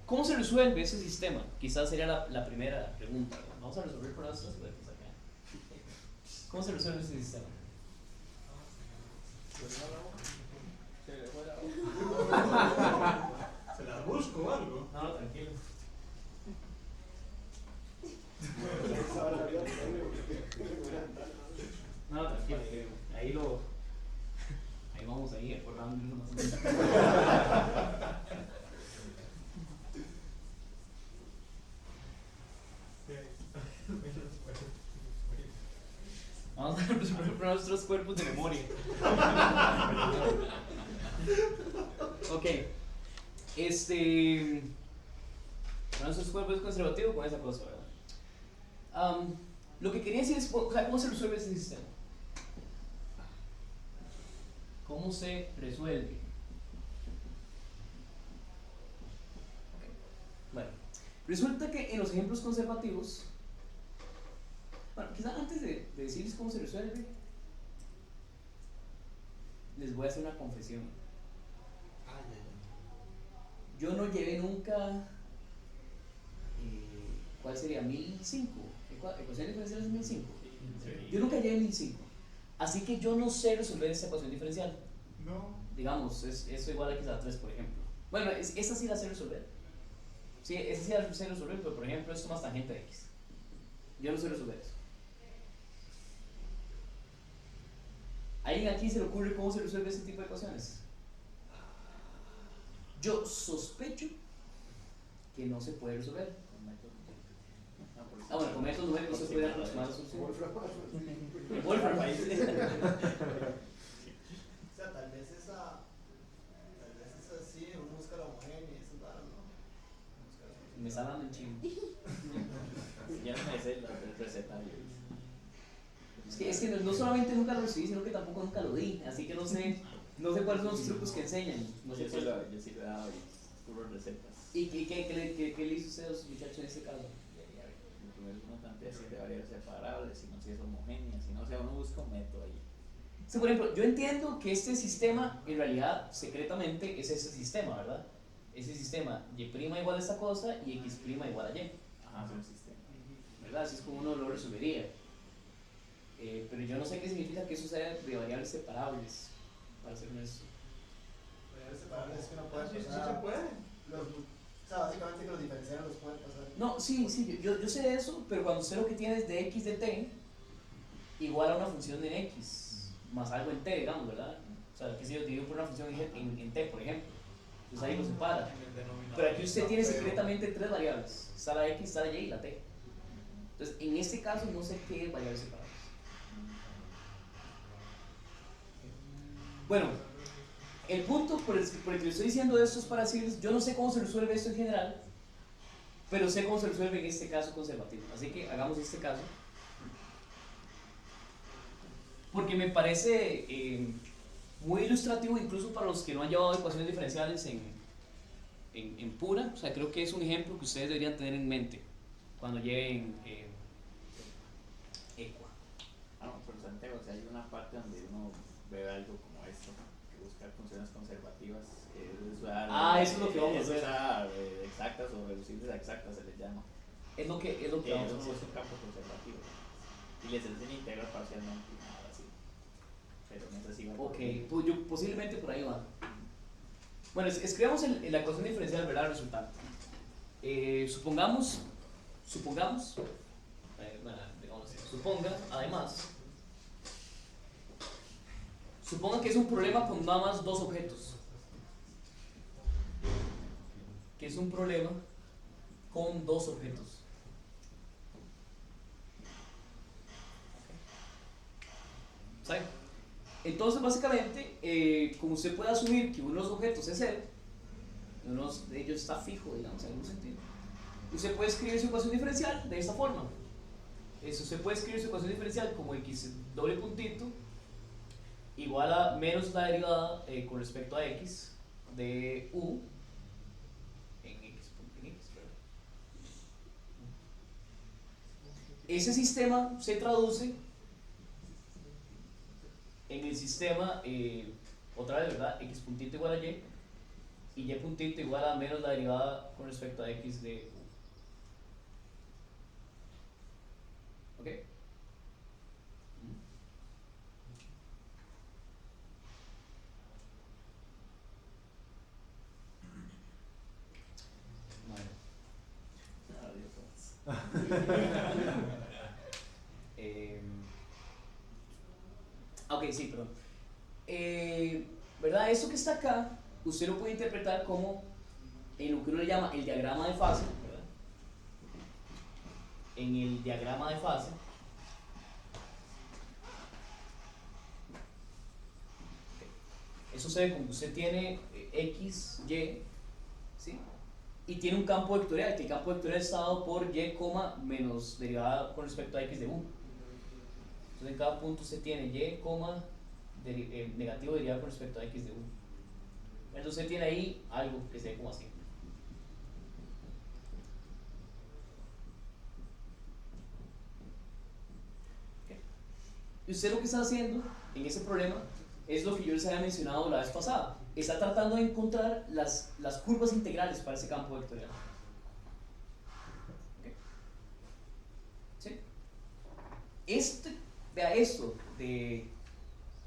¿cómo se resuelve ese sistema? Quizás sería la primera pregunta, ¿no? Vamos a resolver problemas de los tres cuerpos acá. ¿Cómo se resuelve ese sistema? ¿Se las busco o algo? No, tranquilo. No, tranquilo, ahí vamos ahí acordando más o menos. Vamos a resolver nuestros cuerpos de memoria. Ok. Nuestros cuerpos es conservativo con esa cosa, ¿verdad? Lo que quería decir es, ¿cómo se resuelve ese sistema? ¿Cómo se resuelve? Okay. Bueno, resulta que en los ejemplos conservativos, bueno, quizás antes de decirles cómo se resuelve, les voy a hacer una confesión. Yo no llevé nunca, ¿cuál sería? 1005. ¿Ecuación diferencial es 1005? Yo nunca llevé 1005. Así que yo no sé resolver esa ecuación diferencial. No. Digamos, eso igual a quizá 3, por ejemplo. Bueno, esa sí la sé resolver. Sí, esa sí la sé resolver, pero por ejemplo, esto más tangente de x. Yo no sé resolver eso. ¿A alguien aquí se le ocurre cómo se resuelve ese tipo de ecuaciones? Yo sospecho que no se puede resolver. Bueno, con métodos numéricos se puede aproximar a la solución. Wolfram. O sea, tal vez esa sí, uno busca la homogénea y eso tal, ¿no? Me está hablando en chino. Ya no me sé la receta. Es que no solamente nunca lo recibí, sino que tampoco nunca lo di. Así que no sé cuáles son los trucos que enseñan. No sé Yo sí lo he dado y puro recetas. ¿Y qué le hizo usted a los muchachos en este caso? Una cantidad de variables separables, si no si es homogénea, si no, o sea, uno busca un método ahí. Sí, por ejemplo, yo entiendo que este sistema, en realidad, secretamente, es ese sistema, ¿verdad? Ese sistema y' igual a esta cosa y x' igual a y. Ajá, es un sistema. ¿Verdad? Así es como uno lo resolvería. pero yo no sé qué significa que eso sea de variables separables, para ser honesto. Variables separables es que no puede Sí, sí pasar. se puede. O sea, básicamente que los diferenciales los pueden pasar. No, sí, sí, yo sé eso, pero cuando usted lo que tiene es de x de t igual a una función en x más algo en t, digamos, ¿verdad? O sea, que si yo divido por una función en t, por ejemplo, entonces ahí lo separa. En el denominador. Pero aquí usted tiene secretamente tres variables, está la x, está la y y la t. Entonces, en este caso no sé qué es variables separables. Bueno, el punto por el que le estoy diciendo esto es para decirles, yo no sé cómo se resuelve esto en general, pero sé cómo se resuelve en este caso conservativo. Así que hagamos este caso. Porque me parece muy ilustrativo incluso para los que no han llevado ecuaciones diferenciales en pura. O sea, creo que es un ejemplo que ustedes deberían tener en mente cuando lleven equa. Ah, no, pero Santiago, o sea, hay una parte donde uno ve algo como esto, que buscar funciones conservativas, que es usar, eso es lo que vamos a hacer. usar exactas o reducibles a exactas, se les llama. Es lo que vamos a Eso hacer. es un campo conservativo. Y les enseña a integrar parcialmente y nada así. Pero no sé si va por Ok, ahí. pues posiblemente por ahí va. Bueno, escribamos la ecuación diferencial, ¿verdad? El resultado. Supongamos, bueno, digamos, suponga, además, suponga que es un problema con nada más dos objetos. Que es un problema con dos objetos. ¿Saben? Entonces, básicamente, como usted puede asumir que uno de los objetos es él, uno de ellos está fijo, digamos, en algún sentido, usted puede escribir su ecuación diferencial de esta forma. Usted puede escribir su ecuación diferencial como x doble puntito igual a menos la derivada con respecto a x de u en x, ¿verdad? Ese sistema se traduce en el sistema, otra vez, ¿verdad? X puntito igual a y y y puntito igual a menos la derivada con respecto a x de u. ¿Ok? Ok, sí, perdón. ¿Verdad? Esto que está acá, usted lo puede interpretar como en lo que uno le llama el diagrama de fase, ¿verdad? En el diagrama de fase, eso se ve como que usted tiene x, y, ¿sí? Y tiene un campo vectorial, que el campo vectorial está dado por y, menos derivada con respecto a x de u. Entonces en cada punto usted tiene y, negativo derivada con respecto a x de u. Entonces usted tiene ahí algo que se ve como así. Okay. Y usted lo que está haciendo en ese problema es lo que yo les había mencionado la vez pasada. Está tratando de encontrar las curvas integrales para ese campo vectorial. Okay. ¿Sí? Vea esto de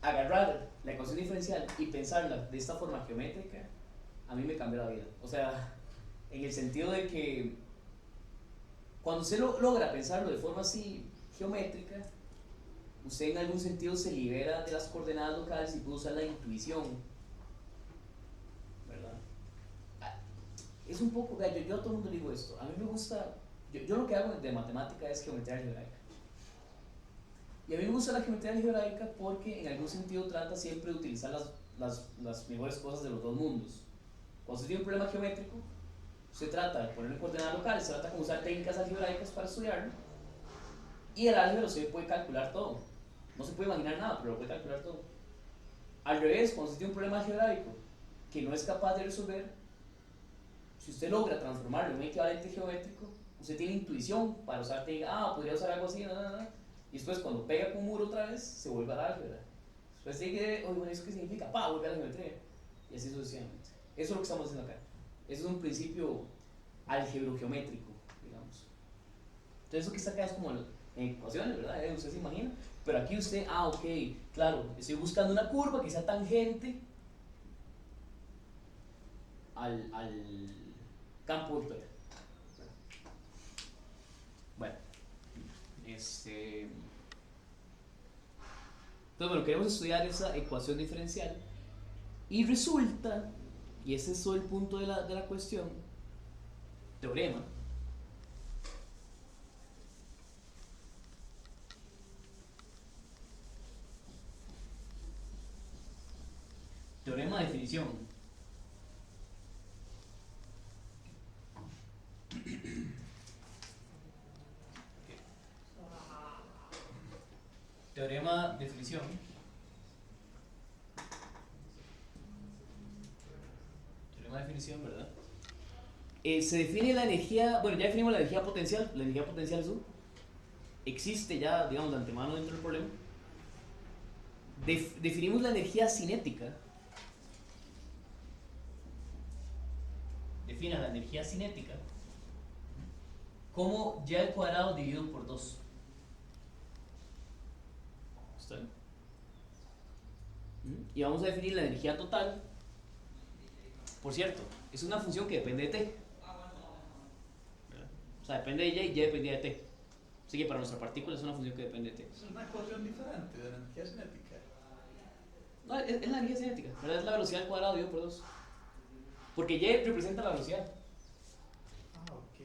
agarrar la ecuación diferencial y pensarla de esta forma geométrica, a mí me cambió la vida. O sea, en el sentido de que cuando usted logra pensarlo de forma así geométrica, usted en algún sentido se libera de las coordenadas locales y puede usar la intuición, ¿verdad? Es un poco, vea, yo a todo el mundo digo esto, a mí me gusta, yo lo que hago de matemática es geometría algebraica. Y a mí me gusta la geometría algebraica porque en algún sentido trata siempre de utilizar las mejores cosas de los dos mundos. Cuando usted tiene un problema geométrico, se trata de ponerle coordenadas locales, se trata de usar técnicas algebraicas para estudiarlo, y el álgebra se puede calcular todo. No se puede imaginar nada, pero lo puede calcular todo. Al revés, cuando usted tiene un problema algebraico que no es capaz de resolver, si usted logra transformarlo en un equivalente geométrico, usted tiene intuición para usar técnicas, podría usar algo así, y después cuando pega con un muro otra vez, se vuelve al álgebra. Después sigue, oye, bueno, ¿eso qué significa? Vuelve a la geometría. Y así sucesivamente. Eso es lo que estamos haciendo acá. Eso es un principio álgebro-geométrico, digamos. Entonces eso que está acá es como en ecuaciones, ¿verdad? Usted se imagina. Pero aquí usted, ok, claro, estoy buscando una curva que sea tangente al campo vectorial. Bueno, entonces, bueno, queremos estudiar esa ecuación diferencial y resulta, y ese es todo el punto de la cuestión, teorema, teorema de definición. Teorema de definición. Teorema de definición, ¿verdad? Se define la energía, bueno, ya definimos la energía potencial es U. Existe ya, digamos, de antemano dentro del problema. Definimos la energía cinética. Defina la energía cinética como y al cuadrado dividido por 2. ¿Está bien? Y vamos a definir la energía total. Por cierto, es una función que depende de t. ¿Verdad? O sea, depende de y depende de t. Así que para nuestra partícula es una función que depende de t. Es una ecuación diferente de la energía cinética. No, es la energía cinética, ¿verdad? Es la velocidad al cuadrado dividido por 2. Porque y representa la velocidad. Ok.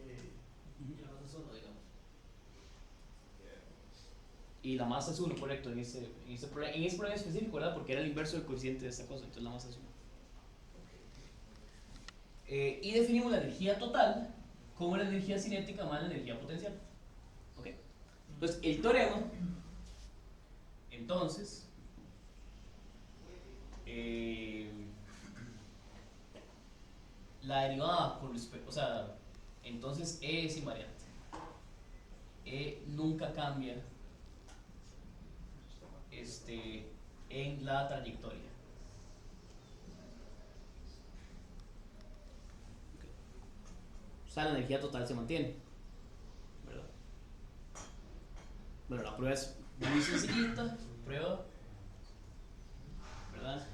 Y la masa es 1, correcto, en ese problema específico, ¿verdad? Porque era el inverso del coeficiente de esta cosa, entonces la masa es 1. Y definimos la energía total como la energía cinética más la energía potencial. ¿Ok? Entonces, el teorema, entonces, la derivada con respecto, o sea, entonces E es invariante. E nunca cambia en la trayectoria. O sea, la energía total se mantiene, ¿verdad? Bueno, la prueba es muy sencillita, prueba, ¿verdad?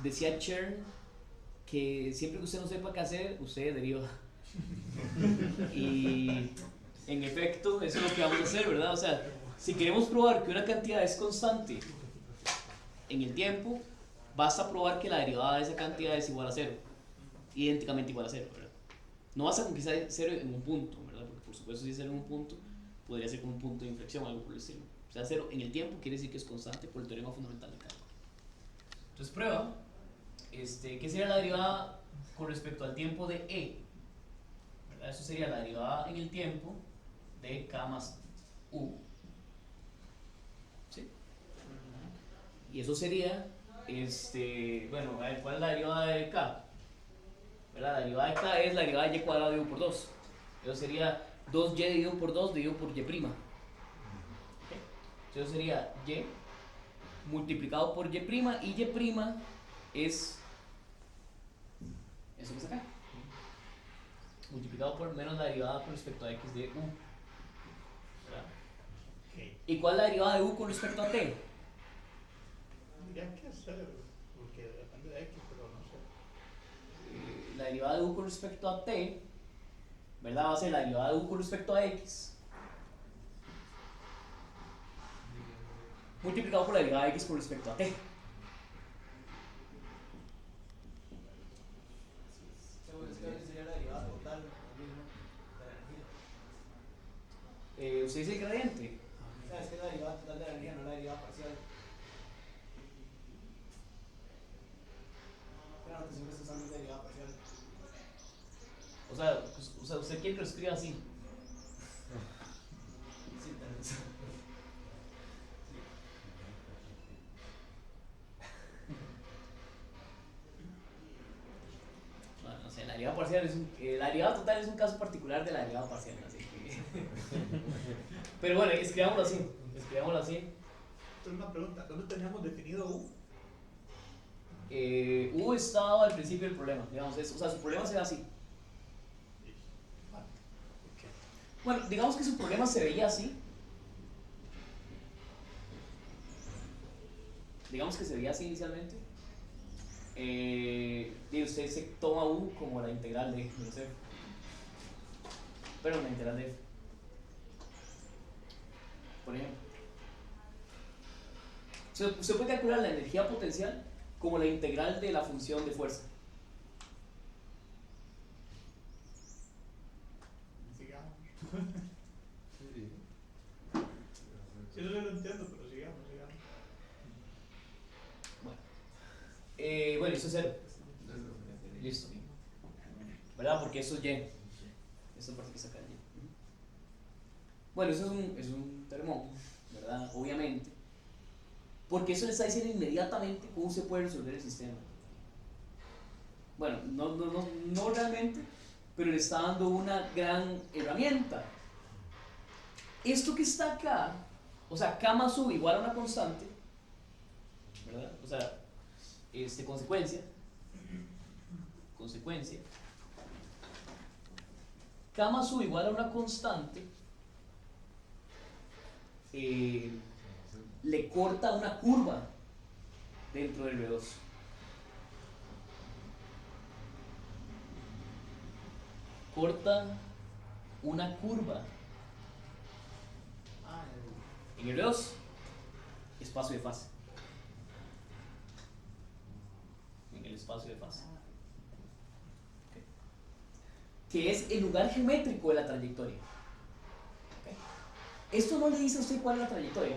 Decía Chern que siempre que usted no sepa qué hacer, usted deriva. Y en efecto, eso es lo que vamos a hacer, ¿verdad? O sea, si queremos probar que una cantidad es constante en el tiempo, basta probar que la derivada de esa cantidad es igual a 0, idénticamente igual a 0, ¿verdad? No basta con que sea 0 en un punto, ¿verdad? Porque por supuesto si es 0 en un punto, podría ser como un punto de inflexión o algo por el estilo. O sea, 0 en el tiempo quiere decir que es constante por el teorema fundamental de cálculo. Entonces prueba, ¿qué sería la derivada con respecto al tiempo de E? ¿Verdad? Eso sería la derivada en el tiempo de K más U. ¿Sí? Y eso sería, bueno, a ver, ¿cuál es la derivada de K? ¿Verdad? La derivada de K es la derivada de y cuadrado dividido por 2. Eso sería 2y dividido por 2 dividido por y'. ¿Okay? Eso sería y multiplicado por y', y y' es eso que está acá. Multiplicado por menos la derivada con respecto a x de u. ¿Verdad? Okay. ¿Y cuál es la derivada de u con respecto a t? Diría que es 0, porque depende de x, pero no sé. La derivada de u con respecto a t, ¿verdad? Va a ser la derivada de u con respecto a x multiplicado por la derivada de x con respecto a t. Sería la derivada total de la energía. ¿Usted dice el gradiente? O sea, es que es la derivada total de la energía, no la derivada parcial. Claro, que siempre se usa la derivada parcial. O sea, ¿usted quiere que lo escriba así? Sí, tal vez. Bueno, no sé, la derivada parcial la derivada total es un caso particular de la derivada parcial, así que... Pero bueno, escribámoslo así. Entonces una pregunta, ¿dónde teníamos definido U? U estaba al principio del problema, digamos, o sea, su problema se ve así. Bueno, digamos que su problema se veía así. digamos que se veía así inicialmente, y usted se toma U como la integral de menos F. Pero la integral de F. Por ejemplo. Usted puede calcular la energía potencial como la integral de la función de fuerza. Sigamos. Sí, eso yo lo entiendo, pero sigamos. Bueno, eso es 0. Listo. ¿Verdad? Porque eso es Y. Esta parte que saca el Y. Bueno, eso es un termómetro, ¿verdad? Obviamente. Porque eso le está diciendo inmediatamente cómo se puede resolver el sistema. Bueno, no realmente, pero le está dando una gran herramienta. Esto que está acá, o sea, K más U igual a una constante, ¿verdad? O sea, consecuencia, K más U igual a una constante, le corta una curva dentro del R2. Corta una curva en el R2, espacio de fase. En el espacio de fase. Okay. Que es el lugar geométrico de la trayectoria. Okay. Esto no le dice a usted cuál es la trayectoria,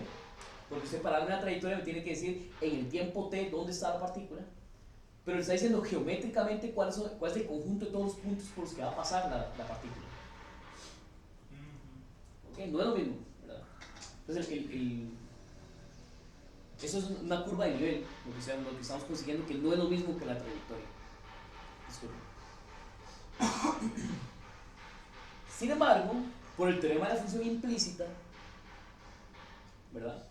porque usted para darme una trayectoria me tiene que decir en el tiempo t dónde está la partícula, pero le está diciendo geométricamente cuál es el conjunto de todos los puntos por los que va a pasar la partícula. Okay. No es lo mismo, ¿verdad? Entonces eso es una curva de nivel, lo que estamos consiguiendo, que no es lo mismo que la trayectoria. Disculpen. Sin embargo, por el teorema de la función implícita, ¿verdad?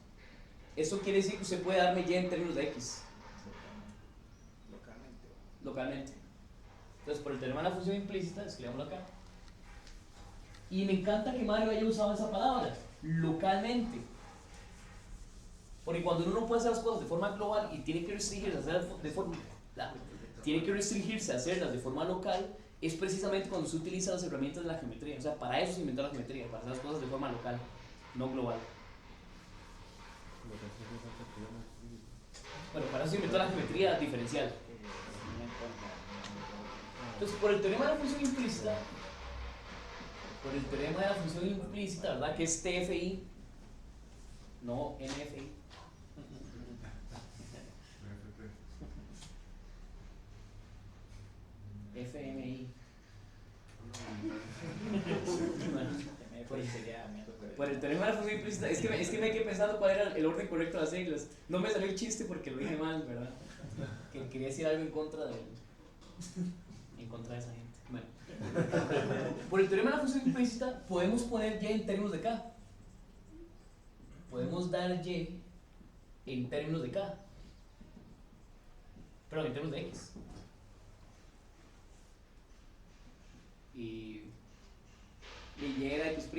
Eso quiere decir que usted puede darme Y en términos de X. Localmente. Entonces, por el teorema de la función implícita, escribámoslo acá. Y me encanta que Mario haya usado esa palabra, localmente. Porque cuando uno no puede hacer las cosas de forma global y tiene que restringirse a hacerlas de forma local, es precisamente cuando se utilizan las herramientas de la geometría. O sea, para eso se inventó la geometría, para hacer las cosas de forma local, no global. Bueno, para eso se inventó la geometría diferencial. Entonces, por el teorema de la función implícita, ¿verdad? Que es TFI, no NFI. FMI. Por el teorema de la función implícita, es que me quedé pensando cuál era el orden correcto de las siglas. No me salió el chiste porque lo dije mal, ¿verdad? Que quería decir algo en contra de esa gente. Bueno. Por el teorema de la función implícita podemos poner Y en términos de K. Podemos dar Y en términos de K. Perdón, en términos de X. Y Y era X'.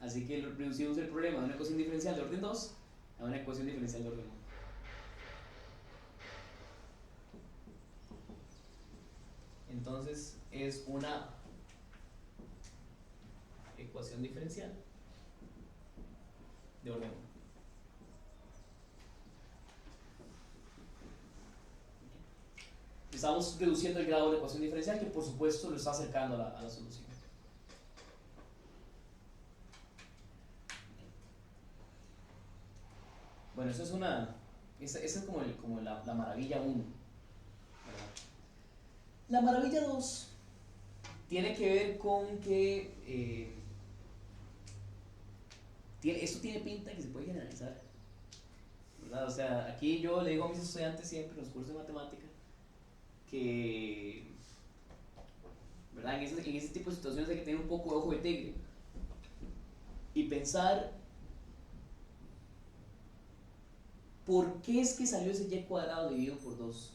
Así que reducimos el problema de una ecuación diferencial de orden 2 a una ecuación diferencial de orden 1. Entonces es una ecuación diferencial de orden 1. Estamos reduciendo el grado de ecuación diferencial, que por supuesto lo está acercando a la solución. Bueno, eso es esa es como la maravilla 1, ¿verdad? La maravilla 2 tiene que ver con que esto tiene pinta de que se puede generalizar, ¿verdad? O sea, aquí yo le digo a mis estudiantes siempre en los cursos de matemática que, ¿verdad? En ese tipo de situaciones hay que tener un poco de ojo de tigre y pensar ¿por qué es que salió ese Y cuadrado dividido por 2?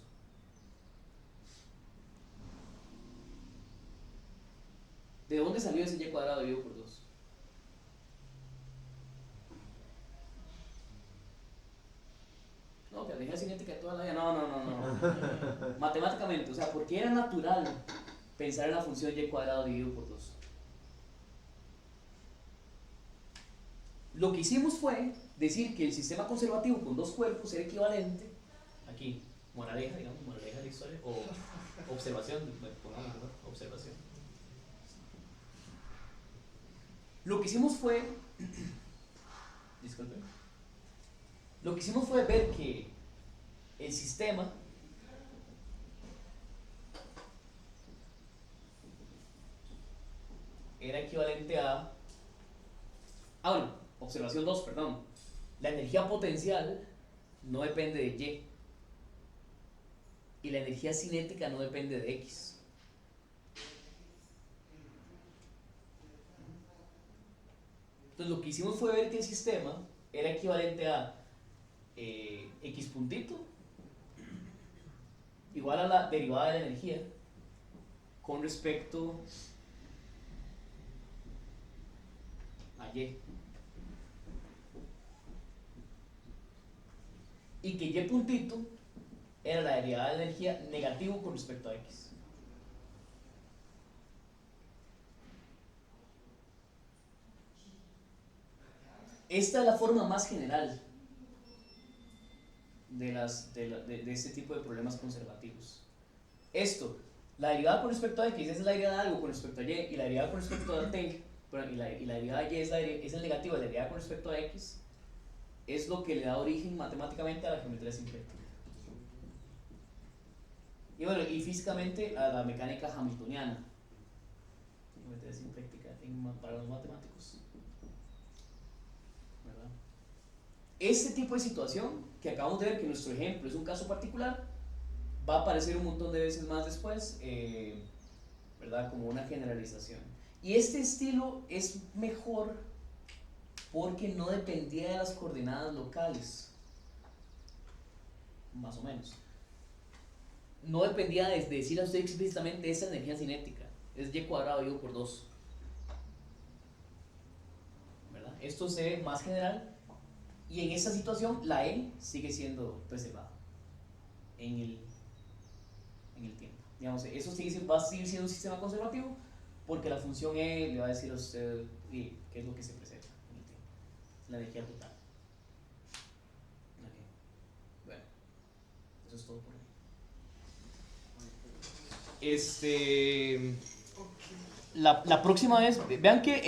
¿De dónde salió ese Y cuadrado dividido por 2? No, que la energía cinética de toda la vida. No. Matemáticamente, o sea, porque era natural pensar en la función y cuadrado dividido por 2. Lo que hicimos fue decir que el sistema conservativo con 2 cuerpos era equivalente, aquí, moraleja, digamos, moraleja de la historia, o observación, pongamos, ¿verdad? Observación. Lo que hicimos fue, disculpen, lo que hicimos fue ver que el sistema era equivalente a, bueno, observación 2, perdón, la energía potencial no depende de Y y la energía cinética no depende de X. Entonces lo que hicimos fue ver que el sistema era equivalente a X puntito igual a la derivada de la energía con respecto a Y. Y que Y puntito era la derivada de la energía negativo con respecto a X. Esta es la forma más general de este tipo de problemas conservativos. Esto, la derivada con respecto a X es la derivada de algo con respecto a Y, y la derivada con respecto a T, y la derivada de Y es el negativo de la derivada con respecto a X, es lo que le da origen matemáticamente a la geometría sincrética. Y bueno, y físicamente a la mecánica hamiltoniana. Geometría sincrética para los matemáticos. ¿Verdad? Este tipo de situación que acabamos de ver, que nuestro ejemplo es un caso particular, va a aparecer un montón de veces más después, ¿verdad? Como una generalización. Y este estilo es mejor porque no dependía de las coordenadas locales, más o menos. No dependía de decirle a usted explícitamente esa energía cinética, es Y cuadrado dividido por 2. ¿Verdad? Esto se ve más general y en esta situación la E sigue siendo preservada en el tiempo. Digamos, eso va a seguir siendo un sistema conservativo porque la función E le va a decir a usted qué es lo que se preserva en el tiempo, la energía total. Okay. Bueno, eso es todo por hoy. La próxima vez, vean que